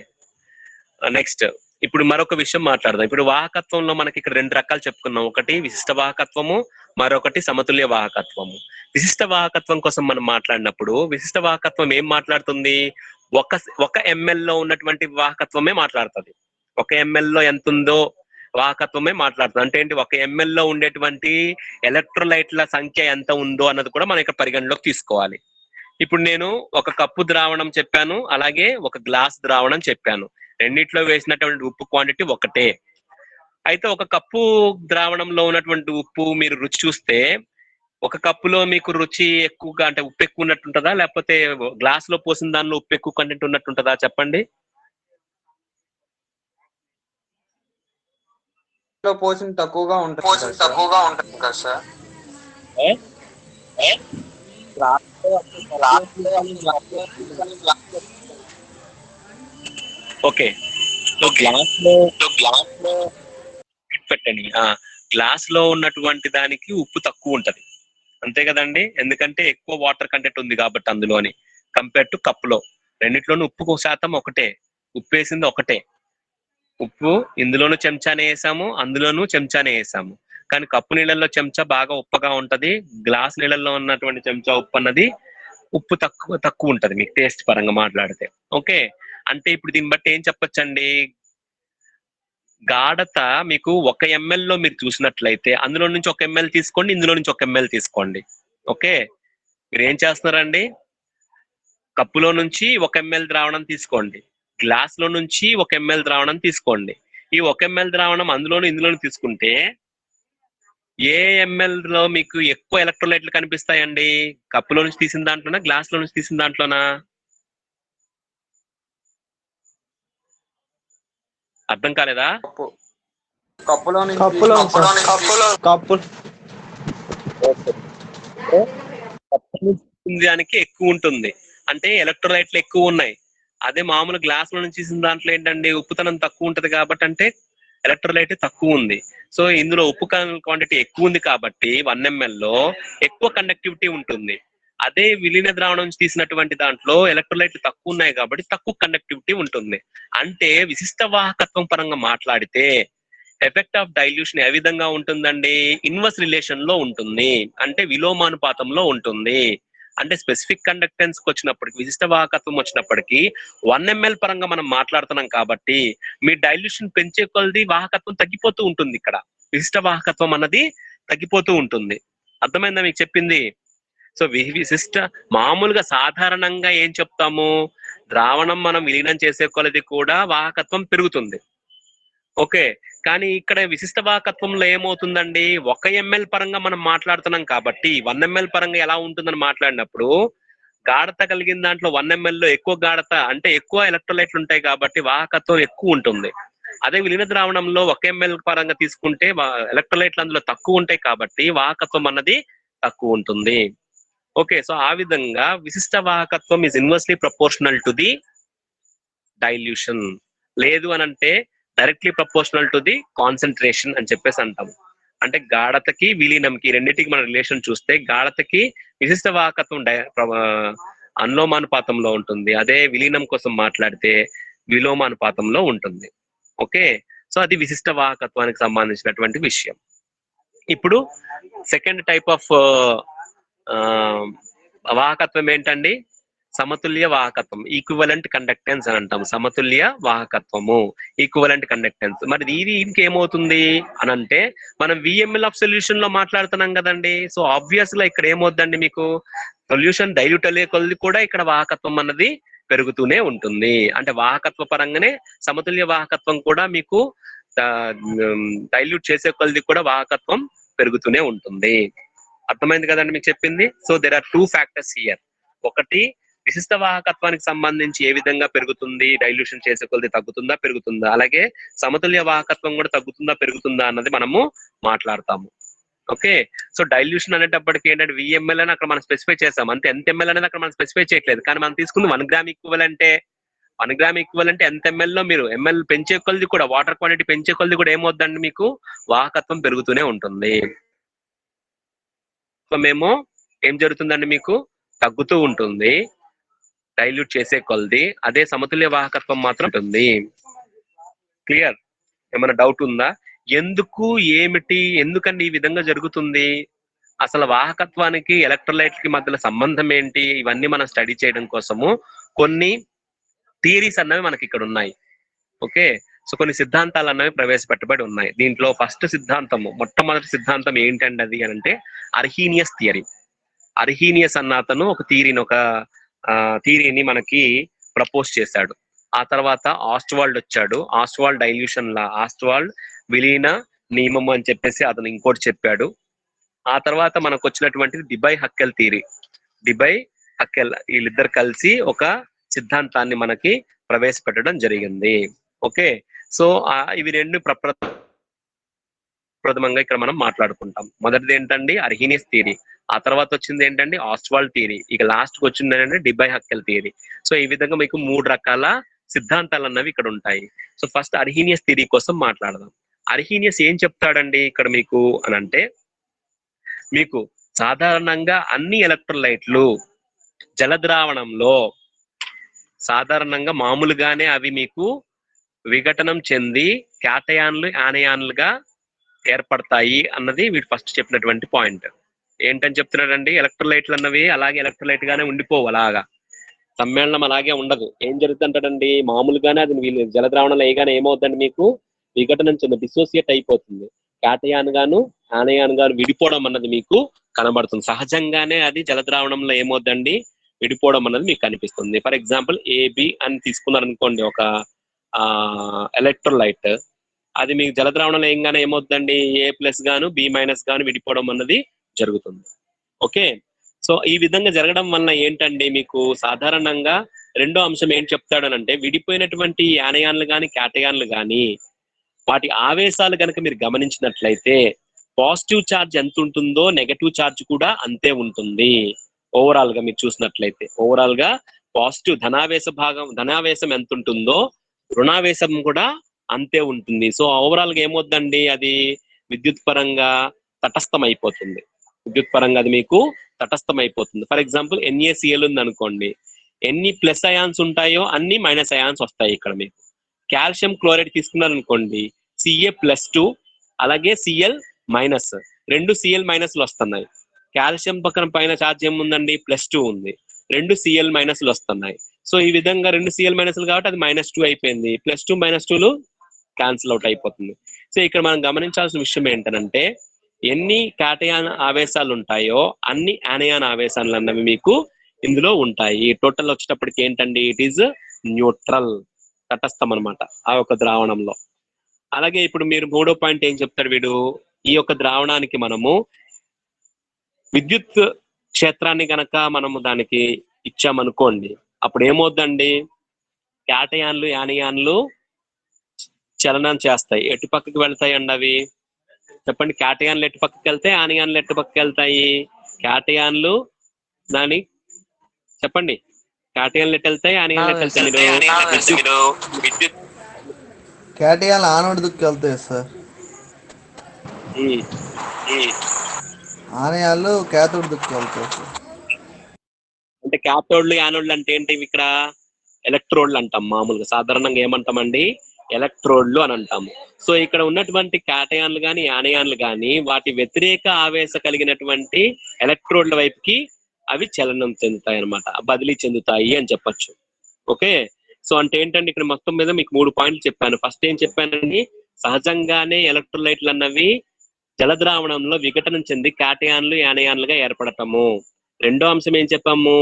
నెక్స్ట్ ఇప్పుడు మరొక విషయం మాట్లాడదాం. ఇప్పుడు వాహకత్వంలో మనకి ఇక్కడ రెండు రకాలు చెప్పుకున్నాం, ఒకటి విశిష్ట వాహకత్వము, మరొకటి సమతుల్య వాహకత్వము. విశిష్ట వాహకత్వం కోసం మనం మాట్లాడినప్పుడు విశిష్ట వాహకత్వం ఏం మాట్లాడుతుంది, ఒక ఎంఎల్ లో ఉన్నటువంటి వాహకత్వమే మాట్లాడుతుంది. ఒక ఎంఎల్ లో ఎంత ఉందో వాహకత్వమే మాట్లాడుతుంది. అంటే ఏంటి, ఒక ఎంఎల్ లో ఉండేటువంటి ఎలక్ట్రోలైట్ల సంఖ్య ఎంత ఉందో అన్నది కూడా మనం ఇక్కడ పరిగణలోకి తీసుకోవాలి. ఇప్పుడు నేను ఒక కప్పు ద్రావణం చెప్పాను, అలాగే ఒక గ్లాస్ ద్రావణం చెప్పాను. రెండిట్లో వేసినటువంటి ఉప్పు క్వాంటిటీ ఒకటే. అయితే ఒక కప్పు ద్రావణంలో ఉన్నటువంటి ఉప్పు మీరు రుచి చూస్తే, ఒక కప్పులో మీకు రుచి ఎక్కువగా, అంటే ఉప్పు ఎక్కువ ఉన్నట్టుంటదా, లేకపోతే గ్లాస్ లో పోసిన దానిలో ఉప్పు ఎక్కువ కంటెంట్ ఉన్నట్టుంటదా చెప్పండి. పోసిన తక్కువగా ఉంటుంది కదా సార్. ఓకే, సో గ్లాస్ లో పెట్టండి. గ్లాస్ లో ఉన్నటువంటి దానికి ఉప్పు తక్కువ ఉంటది, అంతే కదండి, ఎందుకంటే ఎక్కువ వాటర్ కంటెంట్ ఉంది కాబట్టి అందులోని, కంపేర్ టు కప్పులో. రెండిట్లోనూ ఉప్పు శాతం ఒకటే, ఉప్పు వేసింది ఒకటే. ఉప్పు ఇందులోనూ చెంచానే వేసాము, అందులోనూ చెంచానే వేసాము. కానీ కప్పు నీళ్ళల్లో చెంచా బాగా ఉప్పగా ఉంటది, గ్లాస్ నీళ్ళల్లో ఉన్నటువంటి చెంచా ఉప్పు అన్నది ఉప్పు తక్కువ ఉంటది మీకు టేస్ట్ పరంగా మాట్లాడితే. ఓకే, అంటే ఇప్పుడు దీన్ని బట్టి ఏం చెప్పొచ్చండి, గాఢత మీకు 1 ml లో మీరు చూసినట్లయితే అందులో నుంచి 1 ml తీసుకోండి, ఇందులో నుంచి 1 ml తీసుకోండి. ఓకే, మీరు ఏం చేస్తున్నారండి, కప్పులో నుంచి 1 ml ద్రావణం తీసుకోండి, గ్లాస్ లో నుంచి 1 ml ద్రావణం తీసుకోండి. ఈ 1 ml ద్రావణం అందులోను ఇందులోను తీసుకుంటే ఏ ఎంఎల్ లో మీకు ఎక్కువ ఎలక్ట్రోలైట్లు కనిపిస్తాయండి? కప్పులో నుంచి తీసిన దాంట్లోనా, గ్లాస్ లో నుంచి తీసిన దాంట్లోనా? అర్థం కాలేదా? కప్పులో దానికి ఎక్కువ ఉంటుంది, అంటే ఎలక్ట్రోలైట్లు ఎక్కువ ఉన్నాయి. అదే మామూలు గ్లాస్ లో నుంచి తీసిన దాంట్లో ఏంటండి, ఉప్పుతనం తక్కువ ఉంటది కాబట్టి అంటే ఎలక్ట్రోలైట్ తక్కువ ఉంది. సో ఇందులో ఉప్పు క్వాంటిటీ ఎక్కువ ఉంది కాబట్టి 1 ml లో ఎక్కువ కండక్టివిటీ ఉంటుంది. అదే విలీన ద్రావణం నుంచి తీసినటువంటి దాంట్లో ఎలక్ట్రోలైట్లు తక్కువ ఉన్నాయి కాబట్టి తక్కువ కండక్టివిటీ ఉంటుంది. అంటే విశిష్ట వాహకత్వం పరంగా మాట్లాడితే ఎఫెక్ట్ ఆఫ్ డైల్యూషన్ ఏ విధంగా ఉంటుందండి? ఇన్వర్స్ రిలేషన్ లో ఉంటుంది, అంటే విలోమానుపాతంలో ఉంటుంది. అంటే స్పెసిఫిక్ కండక్టెన్స్ కి వచ్చినప్పటికి, విశిష్ట వాహకత్వం వచ్చినప్పటికీ 1 ml పరంగా మనం మాట్లాడుతున్నాం కాబట్టి మీ డైల్యూషన్ పెంచే కొలది వాహకత్వం తగ్గిపోతూ ఉంటుంది. ఇక్కడ విశిష్ట వాహకత్వం అన్నది తగ్గిపోతూ ఉంటుంది. అర్థమైందా మీకు చెప్పింది? సో విశిష్ట మామూలుగా సాధారణంగా ఏం చెప్తాము, ద్రావణం మనం విలీనం చేసే కొలది కూడా వాహకత్వం పెరుగుతుంది. ఓకే, కానీ ఇక్కడ విశిష్ట వాహకత్వంలో ఏమవుతుందండి, 1 ml పరంగా మనం మాట్లాడుతున్నాం కాబట్టి 1 ml పరంగా ఎలా ఉంటుందని మాట్లాడినప్పుడు గాఢత కలిగిన దాంట్లో 1 ml లో ఎక్కువ గాఢత అంటే ఎక్కువ ఎలక్ట్రోలైట్లు ఉంటాయి కాబట్టి వాహకత్వం ఎక్కువ ఉంటుంది. అదే విలీన ద్రావణంలో 1 ml పరంగా తీసుకుంటే ఎలక్ట్రోలైట్లు అందులో తక్కువ ఉంటాయి కాబట్టి వాహకత్వం అన్నది తక్కువ ఉంటుంది. ఓకే, సో ఆ విధంగా విశిష్ట వాహకత్వం is inversely proportional to the dilution. లేదు అని అంటే directly proportional to the concentration అని చెప్పేసి అంటాం. అంటే గాఢతకి విలీనంకి రెండింటికి మన రిలేషన్ చూస్తే గాఢతకి విశిష్ట వాహకత్వం అనులోమానుపాతంలో ఉంటుంది, అదే విలీనం కోసం మాట్లాడితే విలోమానుపాతంలో ఉంటుంది. ఓకే, సో అది విశిష్ట వాహకత్వానికి సంబంధించినటువంటి విషయం. ఇప్పుడు సెకండ్ టైప్ ఆఫ్ వాహకత్వం ఏంటండి? సమతుల్య వాహకత్వం, ఈక్వివలెంట్ కండక్టెన్స్ అని అంటాం. సమతుల్య వాహకత్వము, ఈక్వివలెంట్ కండక్టెన్స్. మరి ఇది ఇంకేమవుతుంది అని అంటే మనం విఎంఎల్ ఆఫ్ సొల్యూషన్ లో మాట్లాడుతున్నాం కదండి. సో ఆబ్వియస్ గా ఇక్కడ ఏమవుద్దండి, మీకు సొల్యూషన్ డైల్యూట్ అయ్యే కొలది కూడా ఇక్కడ వాహకత్వం అన్నది పెరుగుతూనే ఉంటుంది. అంటే వాహకత్వ పరంగానే సమతుల్య వాహకత్వం కూడా మీకు డైల్యూట్ చేసే కొలది కూడా వాహకత్వం పెరుగుతూనే ఉంటుంది. అర్థమైంది కదండి మీకు చెప్పింది? So there are 2 factors here. ఒకటి విశిష్ట వాహకత్వానికి సంబంధించి ఏ విధంగా పెరుగుతుంది, డైల్యూషన్ చేసే కొలది తగ్గుతుందా పెరుగుతుందా, అలాగే సమతుల్య వాహకత్వం కూడా తగ్గుతుందా పెరుగుతుందా అన్నది మనము మాట్లాడతాము. ఓకే, సో డైల్యూషన్ అనేటప్పటికి ఏంటంటే విఎంఎల్ అని అక్కడ మనం స్పెసిఫై చేస్తాం, అంతే. ఎంత ఎంఎల్ అనేది అక్కడ మనం స్పెసిఫై చేయట్లేదు, కానీ మనం తీసుకుంది 1 గ్రామ్ ఈక్వల్. 1 గ్రామ్ ఈక్వల్ అంటే ఎంత ఎంఎల్ లో మీరు ఎంఎల్ పెంచే కొలది కూడా, వాటర్ క్వాంటిటీ పెంచే కొలది కూడా ఏమవుద్దండి, మీకు వాహకత్వం పెరుగుతూనే ఉంటుంది. మేము ఏం జరుగుతుందండి, మీకు తగ్గుతూ ఉంటుంది డైల్యూట్ చేసే కొలది. అదే సమతుల్య వాహకత్వం మాత్రం ఉంటుంది. క్లియర్? ఏమైనా డౌట్ ఉందా? ఎందుకు, ఏమిటి, ఎందుకండి ఈ విధంగా జరుగుతుంది, అసలు వాహకత్వానికి ఎలక్ట్రోలైట్ కి మధ్యలో సంబంధం ఏంటి, ఇవన్నీ మనం స్టడీ చేయడం కోసము కొన్ని థియరీస్ అన్నవి మనకి ఇక్కడ ఉన్నాయి. ఓకే, సో కొన్ని సిద్ధాంతాలు అన్నవి ప్రవేశపెట్టబడి ఉన్నాయి. దీంట్లో ఫస్ట్ సిద్ధాంతము, మొట్టమొదటి సిద్ధాంతం ఏంటండి అది అని అంటే అర్హీనియస్ థియరీ. అర్హీనియస్ అన్న అతను ఒక థియరీని మనకి ప్రపోజ్ చేశాడు. ఆ తర్వాత ఆస్ట్వాల్డ్ వచ్చాడు. ఆస్ట్వాల్డ్ డైల్యూషన్ లా, ఆస్ట్వాల్డ్ విలీన నియమం అని చెప్పేసి అతను ఇంకోటి చెప్పాడు. ఆ తర్వాత మనకు వచ్చినటువంటిది డిబై-హక్కెల్ థియరీ. డిబై-హక్కెల్ వీళ్ళిద్దరు కలిసి ఒక సిద్ధాంతాన్ని మనకి ప్రవేశపెట్టడం జరిగింది. ఓకే, సో ఇవి రెండు ప్రథమంగా ఇక్కడ మనం మాట్లాడుకుంటాం. మొదటిది ఏంటండి, అర్హీనియస్ థియరీ. ఆ తర్వాత వచ్చింది ఏంటండి, ఆస్ట్వాల్డ్ థియరీ. ఇక లాస్ట్ కి వచ్చింది ఏంటంటే డిబై-హక్కెల్ థియరీ. సో ఈ విధంగా మీకు 3 రకాల సిద్ధాంతాలు అన్నవి ఇక్కడ ఉంటాయి. సో ఫస్ట్ అర్హీనియస్ థియరీ కోసం మాట్లాడదాం. అర్హీనియస్ ఏం చెప్తాడండి ఇక్కడ మీకు అని అంటే, మీకు సాధారణంగా అన్ని ఎలక్ట్రోలైట్లు జలద్రావణంలో సాధారణంగా మామూలుగానే అవి మీకు విఘటనం చెంది క్యాటయాన్లు యానయాన్లుగా ఏర్పడతాయి అన్నది వీడు ఫస్ట్ చెప్పినటువంటి పాయింట్. ఏంటని చెప్తున్నాడండి, ఎలక్ట్రోలైట్లు అన్నవి అలాగే ఎలక్ట్రోలైట్ గానే ఉండిపోవు, అలాగా సమ్మేళనం అలాగే ఉండదు. ఏం జరుగుతుంటాడండి, మామూలుగానే అది వీళ్ళు జలద్రావణంలో వేయగానే ఏమవుతుందండి, మీకు విఘటనం చెంది డిసోసియేట్ అయిపోతుంది. క్యాటయాన్ గాను యానయాన్ గాను విడిపోవడం అన్నది మీకు కనబడుతుంది. సహజంగానే అది జలద్రావణంలో ఏమవుతుందండి, విడిపోవడం అన్నది మీకు కనిపిస్తుంది. ఫర్ ఎగ్జాంపుల్ ఏబి అని తీసుకున్నారనుకోండి, ఒక ఎలక్ట్రోలైట్. అది మీకు జలద్రావణంలో ఏంగానే ఏమవుతుందండి, A+ గాను B- గాను విడిపోవడం అన్నది జరుగుతుంది. ఓకే, సో ఈ విధంగా జరగడం వలన ఏంటండి మీకు సాధారణంగా రెండో అంశం ఏం చెప్తాడనంటే, విడిపోయినటువంటి యానయాన్లు కానీ క్యాటయాన్లు కానీ వాటి ఆవేశాలు కనుక మీరు గమనించినట్లయితే పాజిటివ్ ఛార్జ్ ఎంత ఉంటుందో నెగటివ్ ఛార్జ్ కూడా అంతే ఉంటుంది. ఓవరాల్ గా మీరు చూసినట్లయితే ఓవరాల్ గా పాజిటివ్ ధనావేశం ఎంత ఉంటుందో రుణావేశం కూడా అంతే ఉంటుంది. సో ఓవరాల్ గా ఏమవుద్దండి, అది విద్యుత్ పరంగా తటస్థం అయిపోతుంది. విద్యుత్ పరంగా అది మీకు తటస్థం అయిపోతుంది. ఫర్ ఎగ్జాంపుల్ NaCl ఉంది అనుకోండి, ఎన్ని ప్లస్ అయాన్స్ ఉంటాయో అన్ని మైనస్ అయాన్స్ వస్తాయి ఇక్కడ మీకు. కాల్షియం క్లోరైడ్ తీసుకున్నారు అనుకోండి, Ca+2 అలాగే Cl- రెండు Cl- వస్తున్నాయి. కాల్షియం పక్కన పైన ఛార్జ్ ఏముందండి, +2 ఉంది, రెండు Cl- వస్తున్నాయి. సో ఈ విధంగా రెండు Cl- కాబట్టి అది -2 అయిపోయింది. +2 -2లు క్యాన్సిల్ అవుట్ అయిపోతుంది. సో ఇక్కడ మనం గమనించాల్సిన విషయం ఏంటంటే, ఎన్ని కాటయాన్ ఆవేశాలు ఉంటాయో అన్ని యానయాన్ ఆవేశాలు అన్నవి మీకు ఇందులో ఉంటాయి. టోటల్ వచ్చేటప్పటికి ఏంటండి, ఇట్ ఈజ్ న్యూట్రల్, తటస్థం అనమాట ఆ యొక్క ద్రావణంలో. అలాగే ఇప్పుడు మీరు మూడో పాయింట్ ఏం చెప్తాడు వీడు, ఈ యొక్క ద్రావణానికి మనము విద్యుత్ క్షేత్రాన్ని గనక మనము దానికి ఇచ్చామనుకోండి, అప్పుడు ఏమవుద్దండి, క్యాటయాన్లు యానయాన్లు చలనం చేస్తాయి. ఎటు పక్కకి వెళ్తాయండి అవి చెప్పండి. క్యాటయాన్లు ఎటు పక్కకి వెళ్తాయి, యానయాన్లు ఎటు పక్కకి వెళ్తాయి? క్యాటయాన్లు దాని చెప్పండి, క్యాటయాన్లు ఎటు వెళ్తాయి, యానయాన్లు ఎటు వెళ్తాయి? మీరు విద్యుత్ క్యాటయాన్లు ఆనోడ్ దిక్కు వెళ్తాయి సార్, ఆనయాలు క్యాథోడ్ దిక్కు వెళ్తాయి సార్. అంటే క్యాథోడ్లు యానోడ్లు అంటే ఏంటి, ఇక్కడ ఎలక్ట్రోడ్లు అంటాం. మామూలుగా సాధారణంగా ఏమంటామండి, ఎలక్ట్రోడ్లు అని అంటాము. సో ఇక్కడ ఉన్నటువంటి క్యాటయాన్లు కానీ యానయాన్లు కానీ వాటి వ్యతిరేక ఆవేశ కలిగినటువంటి ఎలక్ట్రోడ్ల వైపుకి అవి చలనం చెందుతాయి అనమాట, బదిలీ చెందుతాయి అని చెప్పొచ్చు. ఓకే, సో అంటే ఏంటంటే ఇక్కడ మొత్తం మీద మీకు 3 పాయింట్లు చెప్పాను. ఫస్ట్ ఏం చెప్పానండి, సహజంగానే ఎలక్ట్రోలైట్లు అన్నవి జలద్రావణంలో విఘటనం చెంది క్యాటయాన్లు యానయాన్లుగా ఏర్పడటము. రెండో అంశం ఏం చెప్పాము,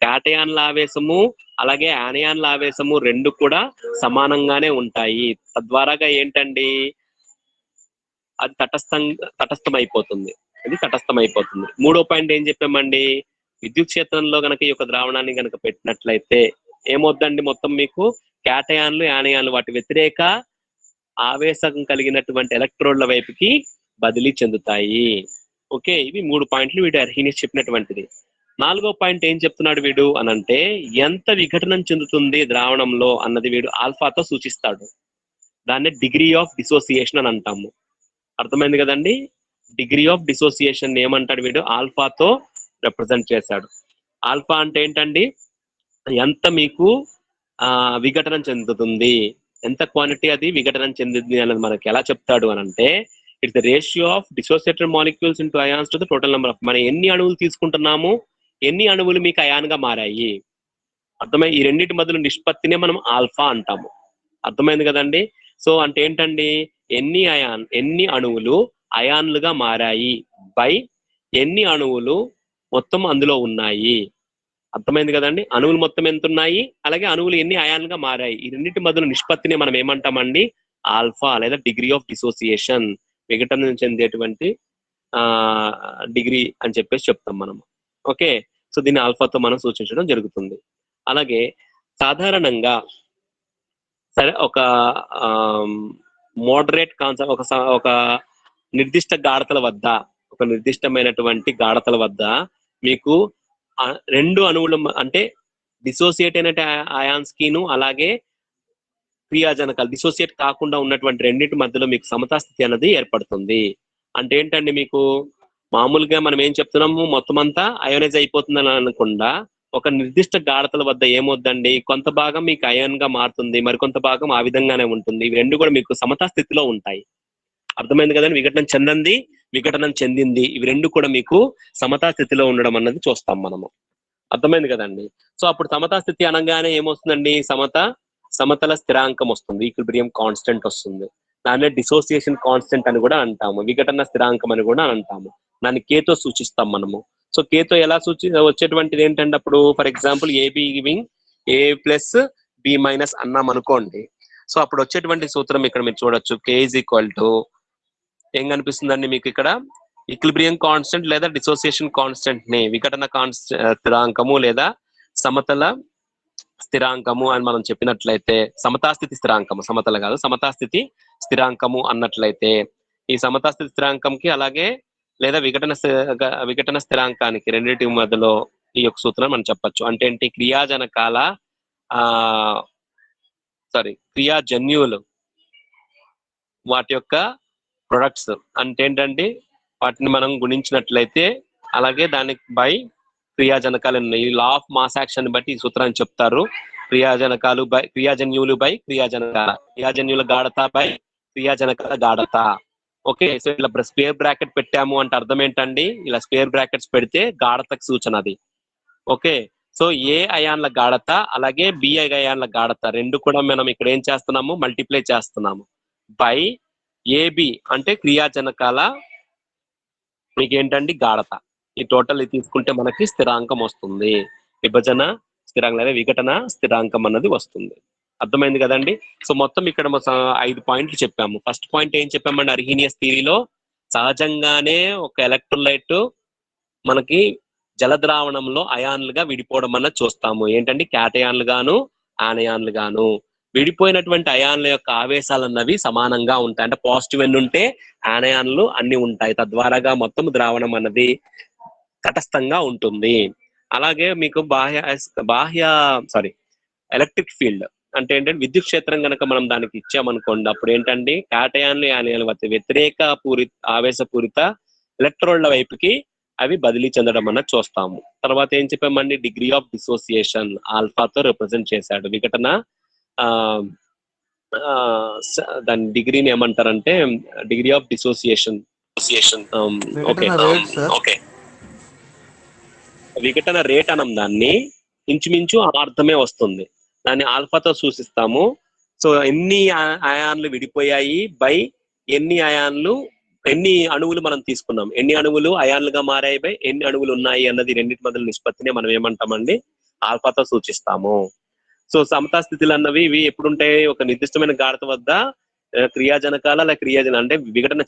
క్యాటయాన్ల ఆవేశము అలాగే యానయాన్ల ఆవేశము రెండు కూడా సమానంగానే ఉంటాయి. తద్వారాగా ఏంటండి, అది తటస్థమైపోతుంది. అది తటస్థమైపోతుంది. మూడో పాయింట్ ఏం చెప్పామండి, విద్యుత్ క్షేత్రంలో గనక ఈ యొక్క ద్రావణాన్ని గనక పెట్టినట్లయితే ఏమవుద్దండి, మొత్తం మీకు క్యాటయాన్లు యానయాన్లు వాటి వ్యతిరేక ఆవేశం కలిగినటువంటి ఎలక్ట్రోడ్ల వైపుకి బదిలీ చెందుతాయి. ఓకే, ఇవి 3 పాయింట్లు వీడు అర్హీనియస్ చెప్పినటువంటిది. 4వ పాయింట్ ఏం చెప్తున్నాడు వీడు అనంటే, ఎంత విఘటనం చెందుతుంది ద్రావణంలో అన్నది వీడు ఆల్ఫాతో సూచిస్తాడు. దాన్ని డిగ్రీ ఆఫ్ డిసోసియేషన్ అని అంటాము. అర్థమైంది కదండి, డిగ్రీ ఆఫ్ డిసోసియేషన్ ఏమంటాడు వీడు, ఆల్ఫాతో రిప్రజెంట్ చేశాడు. ఆల్ఫా అంటే ఏంటండి, ఎంత మీకు విఘటనం చెందుతుంది, ఎంత క్వాంటిటీ అది విఘటనం చెందింది అనేది మనకి ఎలా చెప్తాడు అని అంటే, it's the ratio of dissociated molecules into ions to the total number of, మనం ఎన్ని అణువులు తీసుకుంటున్నాము, ఎన్ని అణువులు మీకు అయాన్ గా మారాయి. అర్థమై ఈ రెండింటి మధ్యలో నిష్పత్తినే మనం ఆల్ఫా అంటాము. అర్థమైంది కదండి. సో అంటే ఏంటండి, ఎన్ని అణువులు అయాన్లుగా మారాయి బై ఎన్ని అణువులు మొత్తం అందులో ఉన్నాయి. అర్థమైంది కదండి, అణువులు మొత్తం ఎంత ఉన్నాయి అలాగే అణువులు ఎన్ని అయాన్లుగా మారాయి, ఈ రెండింటి మధ్యలో నిష్పత్తిని మనం ఏమంటామండి, ఆల్ఫా లేదా డిగ్రీ ఆఫ్ డిసోసియేషన్, విఘటనం చెందేటువంటి డిగ్రీ అని చెప్పేసి చెప్తాం మనం. ఓకే, సో దీన్ని ఆల్ఫాతో మనం సూచించడం జరుగుతుంది. అలాగే సాధారణంగా సరే ఒక మోడరేట్ కాన్సెప్ట్, ఒక నిర్దిష్ట గాఢతల వద్ద, ఒక నిర్దిష్టమైనటువంటి గాఢతల వద్ద మీకు రెండు అణువులు అంటే డిసోసియేట్ అయిన అయాన్స్ కిను అలాగే క్రియాజనకాలు డిసోసియేట్ కాకుండా ఉన్నటువంటి రెండింటి మధ్యలో మీకు సమతాస్థితి అనేది ఏర్పడుతుంది. అంటే ఏంటండి, మీకు మామూలుగా మనం ఏం చెప్తున్నాము, మొత్తం అంతా అయోనైజ్ అయిపోతుందని అనకుండా ఒక నిర్దిష్ట గాఢతల వద్ద ఏమవుద్దండి, కొంత భాగం మీకు అయాన్ గా మారుతుంది, మరికొంత భాగం ఆ విధంగానే ఉంటుంది. ఇవి రెండు కూడా మీకు సమతాస్థితిలో ఉంటాయి. అర్థమైంది కదండి, విఘటనం చెందింది విఘటనం చెందింది ఇవి రెండు కూడా మీకు సమతాస్థితిలో ఉండడం అన్నది చూస్తాం మనము. అర్థమైంది కదండి. సో అప్పుడు సమతాస్థితి అనగానే ఏమొస్తుందండి, సమతల స్థిరాంకం వస్తుంది, ఈక్విలిబ్రియం కాన్స్టెంట్ వస్తుంది. దాన్నే డిసోసియేషన్ కాన్స్టెంట్ అని కూడా అంటాము, విఘటన స్థిరాంకం అని కూడా అంటాము. దాన్ని కేతో సూచిస్తాం మనము. సో కేతో ఎలా వచ్చేటువంటిది ఏంటంటే, అప్పుడు for example AB giving A+B- అన్నాం అనుకోండి, సో అప్పుడు వచ్చేటువంటి సూత్రం ఇక్కడ మీరు చూడొచ్చు, K ఈజ్ ఈక్వల్ టు ఏం కనిపిస్తుందండి మీకు ఇక్కడ, ఈక్విలిబ్రియం కాన్స్టెంట్ లేదా డిసోసియేషన్ కాన్స్టెంట్ ని విఘటన స్థిరాంకము లేదా సమతల స్థిరాంకము అని మనం చెప్పినట్లయితే, సమతాస్థితి స్థిరాంకము, సమతల కాదు, సమతాస్థితి స్థిరాంకము అన్నట్లయితే ఈ సమతాస్థితి స్థిరాంకంకి అలాగే లేదా విఘటన స్థిరాంకానికి రెండింటి మధ్యలో ఈ యొక్క సూత్రం మనం చెప్పొచ్చు. అంటే ఏంటి, క్రియాజనకాల క్రియాజన్యువులు వాటి యొక్క ప్రొడక్ట్స్ అంటే ఏంటంటే వాటిని మనం గుణించినట్లయితే అలాగే దానికి బై క్రియాజనకాలు ఉన్నాయి. లా ఆఫ్ మాస్ యాక్షన్ బట్టి ఈ సూత్రాన్ని చెప్తారు. క్రియాజన్యువులు బై క్రియాజన్యుల గాఢత బై క్రియాజనకాల గాఢత. ఓకే, సో ఇలా స్క్వేర్ బ్రాకెట్ పెట్టాము అంటే అర్థం ఏంటండి, ఇలా స్క్వేర్ బ్రాకెట్స్ పెడితే గాఢతకు సూచన అది. ఓకే, సో ఏ అయాన్ల గాఢత అలాగే బి అయాన్ల గాఢత రెండు కూడా మనం ఇక్కడ ఏం చేస్తున్నాము, మల్టిప్లై చేస్తున్నాము బై ఏబి అంటే క్రియాజనకాల మీకు ఏంటండి గాఢత. ఈ టోటల్ తీసుకుంటే మనకి స్థిరాంకం వస్తుంది, విభజన స్థిరాంకం లేదా విఘటన స్థిరాంకం అన్నది వస్తుంది. అర్థమైంది కదండి. సో మొత్తం ఇక్కడ 5 పాయింట్లు చెప్పాము. ఫస్ట్ పాయింట్ ఏం చెప్పామండి, అర్హీనియస్ థియరీలో సహజంగానే ఒక ఎలక్ట్రోలైట్ మనకి జలద్రావణంలో అయాన్లుగా విడిపోవడం అన్నది చూస్తాము. ఏంటంటే క్యాటయాన్లు గాను ఆనయాన్లు గాను. విడిపోయినటువంటి అయాన్ల యొక్క ఆవేశాలు అన్నవి సమానంగా ఉంటాయి. అంటే పాజిటివ్ ఎన్ని ఉంటే ఆనయాన్లు అన్ని ఉంటాయి. తద్వారాగా మొత్తం ద్రావణం అన్నది తటస్థంగా ఉంటుంది. అలాగే మీకు ఎలక్ట్రిక్ ఫీల్డ్ అంటే ఏంటంటే విద్యుత్ క్షేత్రం కనుక మనం దానికి ఇచ్చామనుకోండి, అప్పుడు ఏంటంటే క్యాటయాన్లు ఆనయాన్లు వ్యతిరేక ఆవేశపూరిత ఎలక్ట్రోన్ల వైపుకి అవి బదిలీ చెందడం అన్నది చూస్తాము. తర్వాత ఏం చెప్పామండి, డిగ్రీ ఆఫ్ డిసోసియేషన్ ఆల్ఫాతో రిప్రజెంట్ చేశాడు. విఘటన దాని డిగ్రీని ఏమంటారంటే డిగ్రీ ఆఫ్ డిసోసియేషన్. ఓకే, విఘటన రేట్ అనం దాన్ని ఇంచుమించు అర్థమే వస్తుంది, దాన్ని ఆల్ఫాతో సూచిస్తాము. సో ఎన్ని అయాన్లు విడిపోయాయి బై ఎన్ని అణువులు మనం తీసుకున్నాం, ఎన్ని అణువులు అయాన్లుగా మారాయి బై ఎన్ని అణువులు ఉన్నాయి అన్నది రెండింటి మధ్య నిష్పత్తిని మనం ఏమంటామండి, ఆల్ఫాతో సూచిస్తాము. సో సమతా స్థితులు అన్నవి ఇవి ఎప్పుడుంటాయి, ఒక నిర్దిష్టమైన గాఢత వద్ద క్రియాజనకాల అంటే విఘటన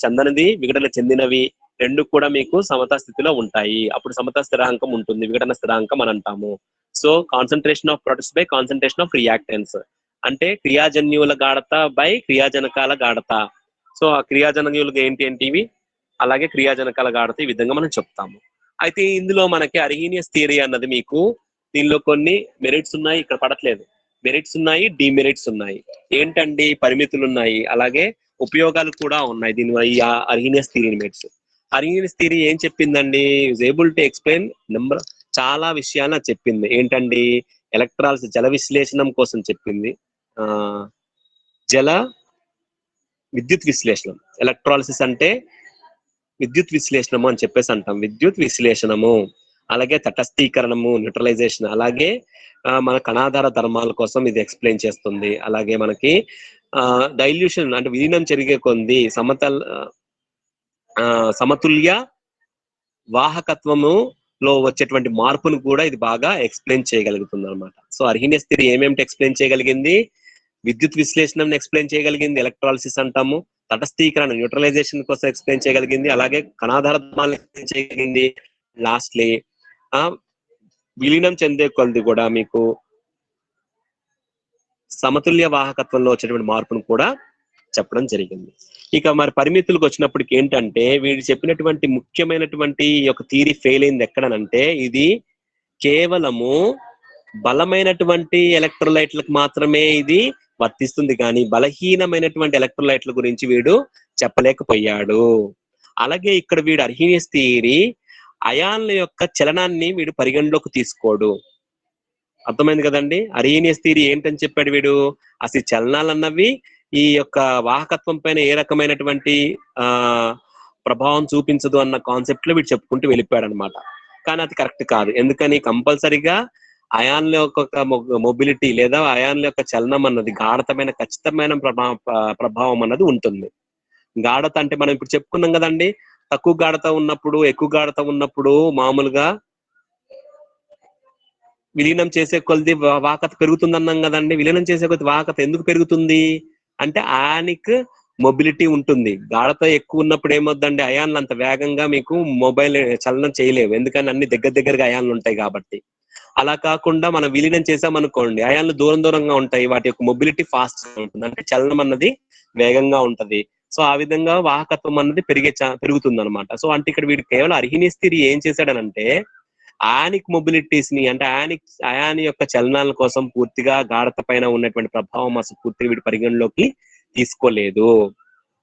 చెందినవి రెండు కూడా మీకు సమతా స్థితిలో ఉంటాయి. అప్పుడు సమతా స్థిరాంకం ఉంటుంది, విఘటన స్థిరాంకం అని అంటాము. So concentration of products by concentration of reactance అంటే క్రియాజన్యువుల గాఢత బై క్రియాజనకాల గాఢత. సో ఆ క్రియాజన్యువులు ఏంటివి అలాగే క్రియాజనకాల గాఢత ఈ విధంగా మనం చెప్తాము. అయితే ఇందులో మనకి అర్హీనియస్ థియరీ అన్నది మీకు దీనిలో కొన్ని మెరిట్స్ ఉన్నాయి, ఇక్కడ పడట్లేదు, మెరిట్స్ ఉన్నాయి, డిమెరిట్స్ ఉన్నాయి. ఏంటండి, పరిమితులు ఉన్నాయి, అలాగే ఉపయోగాలు కూడా ఉన్నాయి దీని ఈ Arrhenius theory merits. Arrhenius theory ఏం చెప్పిందండి, ఈజ్ ఏబుల్ టు ఎక్స్ప్లెయిన్ చాలా విషయాలు చెప్పింది. ఏంటండి, ఎలక్ట్రాల్స్ జల విశ్లేషణం కోసం చెప్పింది, విద్యుత్ విశ్లేషణం. ఎలక్ట్రాలిసిస్ అంటే విద్యుత్ విశ్లేషణము అని చెప్పేసి అంటాం, విద్యుత్ విశ్లేషణము. అలాగే తటస్థీకరణము, న్యూట్రలైజేషన్, అలాగే మన కణాధార ధర్మాల కోసం ఇది ఎక్స్ప్లెయిన్ చేస్తుంది. అలాగే మనకి డైల్యూషన్ అంటే విలీనం జరిగే కొంది సమతుల్య వాహకత్వములో వచ్చేటువంటి మార్పును కూడా ఇది బాగా ఎక్స్ప్లెయిన్ చేయగలుగుతుంది అనమాట. సో అర్హీనియస్ థియరీ ఏమేమిటి ఎక్స్ప్లెయిన్ చేయగలిగింది, విద్యుత్ విశ్లేషణను ఎక్స్ప్లెయిన్ చేయగలిగింది, ఎలక్ట్రాలిసిస్ అంటాము, తటస్థీకరణ న్యూట్రలైజేషన్ కోసం ఎక్స్ప్లెయిన్ చేయగలిగింది, అలాగే కణాధార ధర్మాలను ఎక్స్ప్లెయిన్ చేయగలిగింది. లాస్ట్లీ విలీనం చెందే కొలది కూడా మీకు సమతుల్య వాహకత్వంలో వచ్చేటువంటి మార్పును కూడా చెప్పడం జరిగింది. ఇక మరి పరిమితులకు వచ్చినప్పటికి ఏంటంటే వీడు చెప్పినటువంటి ముఖ్యమైనటువంటి యొక్క థియరీ ఫెయిల్ అయింది ఎక్కడనంటే, ఇది కేవలము బలమైనటువంటి ఎలక్ట్రోలైట్లకు మాత్రమే ఇది వర్తిస్తుంది, కానీ బలహీనమైనటువంటి ఎలక్ట్రోలైట్ల గురించి వీడు చెప్పలేకపోయాడు. అలాగే ఇక్కడ వీడు అర్హీనియస్ థియరీ అయాన్ల యొక్క చలనాన్ని వీడు పరిగణలోకి తీసుకోడు. అర్థమైంది కదండి. అర్హీనియస్ థియరీ ఏంటని చెప్పాడు వీడు, అసలు చలనాలు అన్నవి ఈ యొక్క వాహకత్వం పైన ఏ రకమైనటువంటి ప్రభావం చూపించదు అన్న కాన్సెప్ట్ లో వీడు చెప్పుకుంటూ వెళ్ళిపోయాడు అనమాట. కానీ అది కరెక్ట్ కాదు. ఎందుకని, కంపల్సరిగా అయాన్ల యొక్క మొబిలిటీ లేదా అయాన్ల యొక్క చలనం అన్నది గాఢతమైన ఖచ్చితమైన ప్రభావం అన్నది ఉంటుంది. గాఢత అంటే మనం ఇప్పుడు చెప్పుకున్నాం కదండి, తక్కువ గాఢత ఉన్నప్పుడు ఎక్కువ గాఢత ఉన్నప్పుడు మామూలుగా విలీనం చేసే కొద్ది వాహకత పెరుగుతుంది అన్నాం కదండి. విలీనం చేసే కొద్ది వాహకత ఎందుకు పెరుగుతుంది అంటే అయానిక్ మొబిలిటీ ఉంటుంది. గాఢత ఎక్కువ ఉన్నప్పుడు ఏమవుద్దండి, అయాన్లు అంత వేగంగా మీకు మొబైల్ చలనం చేయలేవు, ఎందుకని అన్ని దగ్గరగా అయాన్లు ఉంటాయి కాబట్టి. అలా కాకుండా మనం విలీనం చేసామనుకోండి, అయాన్లు దూరంగా ఉంటాయి, వాటి యొక్క మొబిలిటీ ఫాస్ట్ ఉంటుంది, అంటే చలనం అన్నది వేగంగా ఉంటది. సో ఆ విధంగా వాహకత్వం అన్నది పెరుగుతుంది అనమాట. సో అంటే ఇక్కడ వీడు కేవలం అర్హీనియస్ థియరీ ఏం చేశాడనంటే అయానిక్ మొబిలిటీస్ ని, అంటే అయాన్ యొక్క చలనాల కోసం పూర్తిగా గాఢత పైన ఉన్నటువంటి ప్రభావం అసలు పూర్తిగా వీడి పరిగణలోకి తీసుకోలేదు.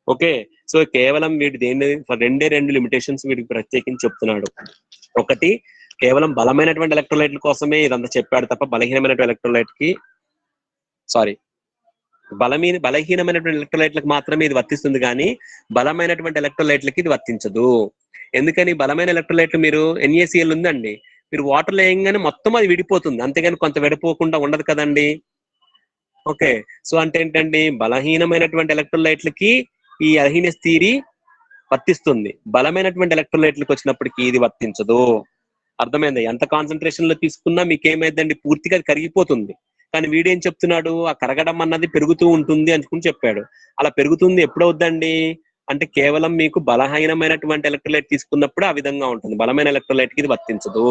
ఓకే, సో కేవలం వీడి రెండు లిమిటేషన్స్ వీడికి ప్రత్యేకించి చెప్తున్నాడు. ఒకటి, కేవలం బలమైనటువంటి ఎలక్ట్రోలైట్ల కోసమే ఇదంతా చెప్పాడు తప్ప బలహీనమైనటువంటి బలహీనమైనటువంటి ఎలక్ట్రోలైట్లకు మాత్రమే ఇది వర్తిస్తుంది, కానీ బలమైనటువంటి ఎలక్ట్రోలైట్లకి ఇది వర్తించదు. ఎందుకని, బలమైన ఎలక్ట్రోలైట్లు మీరు NaCl ఉందండి, మీరు వాటర్ లేయంగానే మొత్తం అది విడిపోతుంది, అంతేగాని కొంత విడిపోకుండా ఉండదు కదండి. ఓకే, సో అంటే ఏంటండి, బలహీనమైనటువంటి ఎలక్ట్రోలైట్లకి ఈ అర్హీనియస్ థియరీ వర్తిస్తుంది, బలమైనటువంటి ఎలక్ట్రోలైట్లకు వచ్చినప్పటికీ ఇది వర్తించదు. అర్థమైంది? ఎంత కాన్సన్ట్రేషన్ లో తీసుకున్నా మీకు ఏమైందండి, పూర్తిగా అది కరిగిపోతుంది. కానీ వీడేం చెప్తున్నాడు, ఆ కరగడం అన్నది పెరుగుతూ ఉంటుంది అనుకుని చెప్పాడు. అలా పెరుగుతుంది ఎప్పుడవుద్దండి అంటే కేవలం మీకు బలహీనమైనటువంటి ఎలక్ట్రోలైట్ తీసుకున్నప్పుడు ఆ విధంగా ఉంటుంది, బలమైన ఎలక్ట్రోలైట్ కి ఇది వర్తించదు.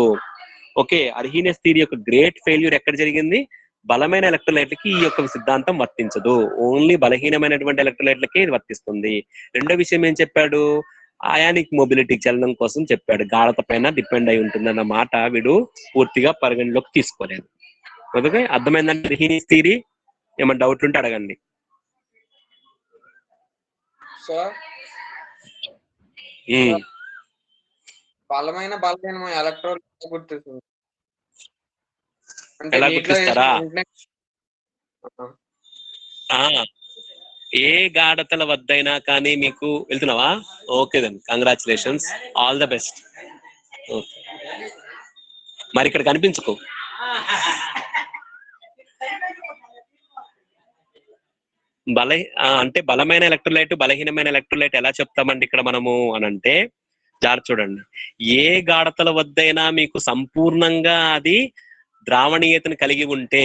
ఓకే, అర్హీనియస్ థియరీ యొక్క గ్రేట్ ఫెయిల్యూర్ ఎక్కడ జరిగింది, బలమైన ఎలక్ట్రోలైట్లకి ఈ యొక్క సిద్ధాంతం వర్తించదు, ఓన్లీ బలహీనమైనటువంటి ఎలక్ట్రోలైట్లకే ఇది వర్తిస్తుంది. రెండో విషయం ఏం చెప్పాడు, అయానిక్ మొబిలిటీ చలనం కోసం చెప్పాడు, గాఢత పైన డిపెండ్ అయి ఉంటుంది అన్న మాట వీడు పూర్తిగా పరిగణలోకి తీసుకోలేదు. ఓకే, అర్థమైందంటే అర్హీనియస్ థియరీ? ఏమైనా డౌట్లు ఉంటే అడగండి. సార్ బలమైన ఎలక్ట్రోల్ గుర్తిస్తుంది అంటే ఎలా నీటిలో గుర్తిస్తారా? వేసిన వెంటనే ఏ గాఢతల వద్దైనా కానీ మీకు వెళ్తున్నావా? Okay then, congratulations, all the best. మరి ఇక్కడ కనిపించుకో. అంటే బలమైన ఎలక్ట్రోలైట్ బలహీనమైన ఎలక్ట్రోలైట్ ఎలా చెప్తామండి ఇక్కడ మనము అని అంటే, జాగ్రత్త చూడండి, ఏ గాఢతల వద్దైనా మీకు సంపూర్ణంగా అది ద్రావణీయతను కలిగి ఉంటే,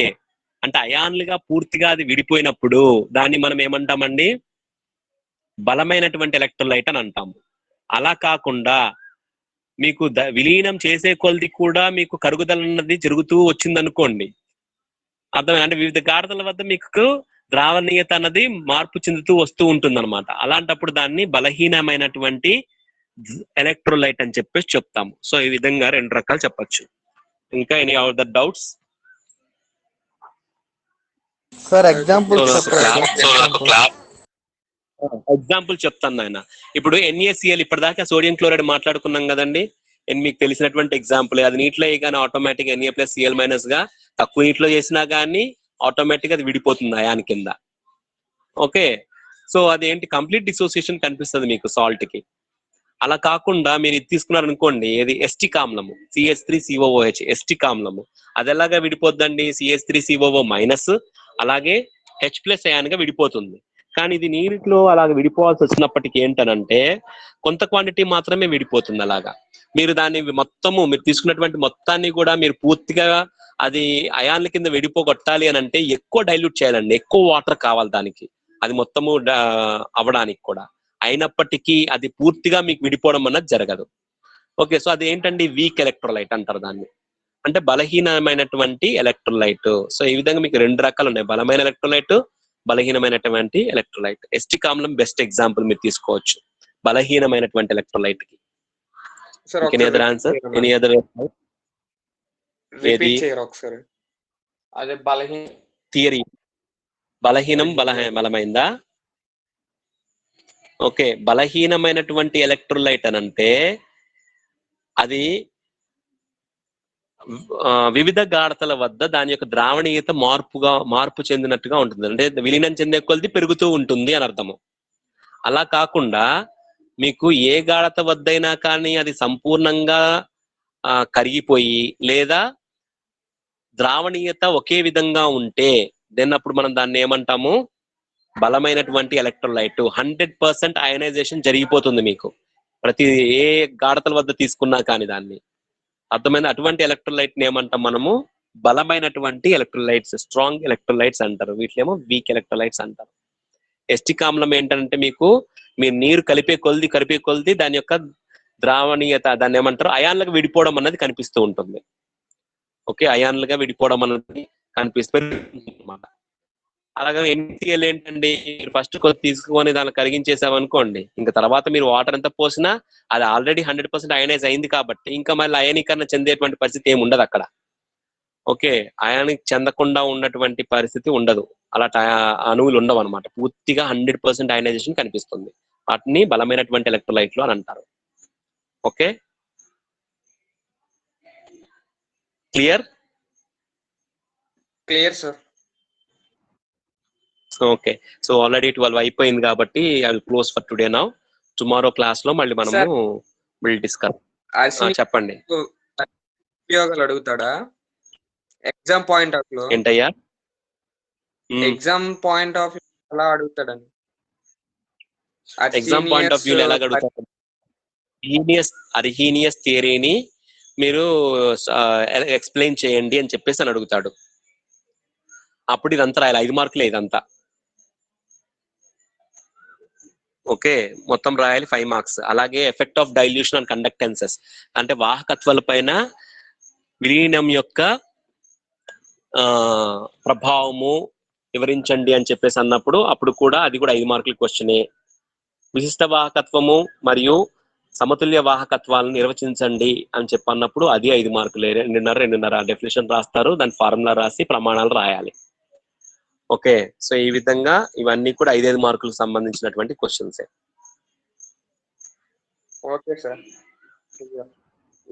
అంటే అయాన్లుగా పూర్తిగా అది విడిపోయినప్పుడు దాన్ని మనం ఏమంటామండి, బలమైనటువంటి ఎలక్ట్రోలైట్ అని అంటాము. అలా కాకుండా మీకు విలీనం చేసే కొలది కూడా మీకు కరుగుదల అన్నది జరుగుతూ వచ్చింది అనుకోండి, అర్థమైంది? అంటే వివిధ గాఢతల వద్ద మీకు ద్రావణీయత అన్నది మార్పు చెందుతూ వస్తూ ఉంటుంది అనమాట. అలాంటప్పుడు దాన్ని బలహీనమైనటువంటి ఎలక్ట్రోలైట్ అని చెప్పేసి చెప్తాము. సో ఈ విధంగా రెండు రకాలు చెప్పచ్చు. ఇంకా any other doubts? Sir example example చెప్తాను ఆయన. ఇప్పుడు NaCl ఇప్పటిదాకా సోడియం క్లోరైడ్ మాట్లాడుకున్నాం కదండి, మీకు తెలిసినటువంటి ఎగ్జాంపుల్. అది నీటిలో కానీ ఆటోమేటిక్ Na+Cl- గా తక్కువ నీటిలో చేసినా కానీ ఆటోమేటిక్ అది విడిపోతుంది అయాన్ కింద. ఓకే, సో అదేంటి, కంప్లీట్ డిసోసియేషన్ కనిపిస్తుంది మీకు సాల్ట్ కి. అలా కాకుండా మీరు ఇది తీసుకున్నారనుకోండి, ఏది ఎస్టిక్ ఆమ్లము CH3COOH, ఎస్టిక్ ఆమ్లము, అది ఎలాగా విడిపోద్దండి, CH3COO- అలాగే H+ అయాన్ గా విడిపోతుంది. కానీ ఇది నీటిలో అలాగ విడిపోవాల్సి వచ్చినప్పటికీ ఏంటనంటే కొంత క్వాంటిటీ మాత్రమే విడిపోతుంది. అలాగా మీరు దాన్ని మొత్తము మీరు తీసుకున్నటువంటి మొత్తాన్ని కూడా మీరు పూర్తిగా అది అయాన్ల కింద విడిపోగొట్టాలి అని అంటే ఎక్కువ డైల్యూట్ చేయాలండి, ఎక్కువ వాటర్ కావాలి దానికి, అది మొత్తము అవ్వడానికి కూడా. అయినప్పటికీ అది పూర్తిగా మీకు విడిపోవడం అన్నది జరగదు. ఓకే, సో అది ఏంటండి, వీక్ ఎలక్ట్రోలైట్ అంటారు దాన్ని, అంటే బలహీనమైనటువంటి ఎలక్ట్రోలైట్. సో ఈ విధంగా మీకు రెండు రకాలు ఉన్నాయి, బలమైన ఎలక్ట్రోలైట్, బలహీనమైనటువంటి ఎలక్ట్రోలైట్. ఎస్టిక్ ఆమ్లం బెస్ట్ ఎగ్జాంపుల్ మీరు తీసుకోవచ్చు బలహీనమైనటువంటి ఎలక్ట్రోలైట్ కి. Any other answer? Any other ఒకసారి అదే బలహీన థియరీ? బలమైందా? ఓకే, బలహీనమైనటువంటి ఎలక్ట్రోలైట్ అని అంటే అది వివిధ గాఢతల వద్ద దాని యొక్క ద్రావణీయత మార్పు చెందినట్టుగా ఉంటుంది, అంటే విలీనం చెందే కొలది పెరుగుతూ ఉంటుంది అని అర్థము. అలా కాకుండా మీకు ఏ గాఢత వద్దైనా కానీ అది సంపూర్ణంగా కరిగిపోయి లేదా ద్రావణీయత ఒకే విధంగా ఉంటే దెన్ అప్పుడు మనం దాన్ని ఏమంటాము, బలమైనటువంటి ఎలక్ట్రోలైట్. 100% అయనైజేషన్ జరిగిపోతుంది మీకు ప్రతి ఏ గాఢతల వద్ద తీసుకున్నా కానీ దాన్ని. అర్థమైంది? అటువంటి ఎలక్ట్రోలైట్ ని ఏమంటాం మనము, బలమైనటువంటి ఎలక్ట్రోలైట్స్, స్ట్రాంగ్ ఎలక్ట్రోలైట్స్ అంటారు, వీటిలేమో వీక్ ఎలక్ట్రోలైట్స్ అంటారు. ఎస్టిక్ ఆమ్లం ఏంటంటే మీకు మీరు నీరు కలిపే కొలిది దాని యొక్క ద్రావణీయత, దాన్ని ఏమంటారు, అయాన్లుగా విడిపోవడం అన్నది కనిపిస్తూ ఉంటుంది. ఓకే, అయాన్లుగా విడిపోవడం అన్నది కనిపిస్తుంది అన్నమాట. అలాగే NaCl ఏంటండి, మీరు ఫస్ట్ కొద్ది తీసుకొని దాన్ని కరిగించేసామనుకోండి, ఇంకా తర్వాత మీరు వాటర్ ఎంత పోసినా అది ఆల్రెడీ 100% అయనైజ్ అయింది కాబట్టి ఇంకా మళ్ళీ అయనీకరణ చెందేటువంటి పరిస్థితి ఏమి ఉండదు అక్కడ. ఓకే, అయానికి చెందకుండా ఉన్నటువంటి పరిస్థితి ఉండదు, అలా అణువులు ఉండవు అనమాట, పూర్తిగా 100% అయనైజేషన్ కనిపిస్తుంది. వాటిని బలమైనటువంటి ఎలక్ట్రోలైట్లు అని అంటారు. Okay, clear? Clear sir. Okay, so already 12 అయిపోయింది కాబట్టి I will close for today now. Tomorrow class లో మళ్ళీ మనము విల్ డిస్కస్. చెప్పండి. ఉద్యోగాలు అడుగుతాడా ఎగ్జామ్ పాయింట్ ఆఫ్ లో? ఏంటయ్యా? ఎగ్జామ్ పాయింట్ ఆఫ్ ఎలా అడుగుతాడని? ఎగ్జామ్ పాయింట్ ఆఫ్ వ్యూ ఎలా అడుగుతారు? అర్హీనియస్ థియరీని మీరు ఎక్స్ప్లెయిన్ చేయండి అని చెప్పేసి అని అడుగుతాడు. అప్పుడు ఇదంతా రాయాలి, 5 మార్కులే ఇదంతా. ఓకే, మొత్తం రాయాలి 5 మార్క్స్. అలాగే ఎఫెక్ట్ ఆఫ్ డైల్యూషన్ అండ్ కండక్టెన్సెస్ అంటే వాహకత్వాల పైన విలీనం యొక్క ప్రభావము వివరించండి అని చెప్పేసి అన్నప్పుడు అప్పుడు కూడా అది కూడా 5 మార్కుల క్వశ్చనే. విశిష్ట వాహకత్వము మరియు సమతుల్య వాహకత్వాలను నిర్వచించండి అని చెప్పన్నప్పుడు అది 5 మార్కులే. 2.5 డెఫినేషన్ రాస్తారు, దాని ఫార్ములా రాసి ప్రమాణాలు రాయాలి. ఓకే, సో ఈ విధంగా ఇవన్నీ కూడా 5 మార్కులకు సంబంధించినటువంటి క్వశ్చన్స్. Okay sir.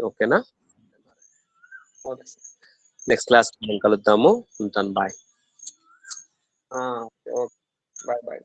ఓకేనా? నెక్స్ట్ క్లాస్ మనం కలుద్దాము. ఉంటాను, బాయ్. Okay, bye bye.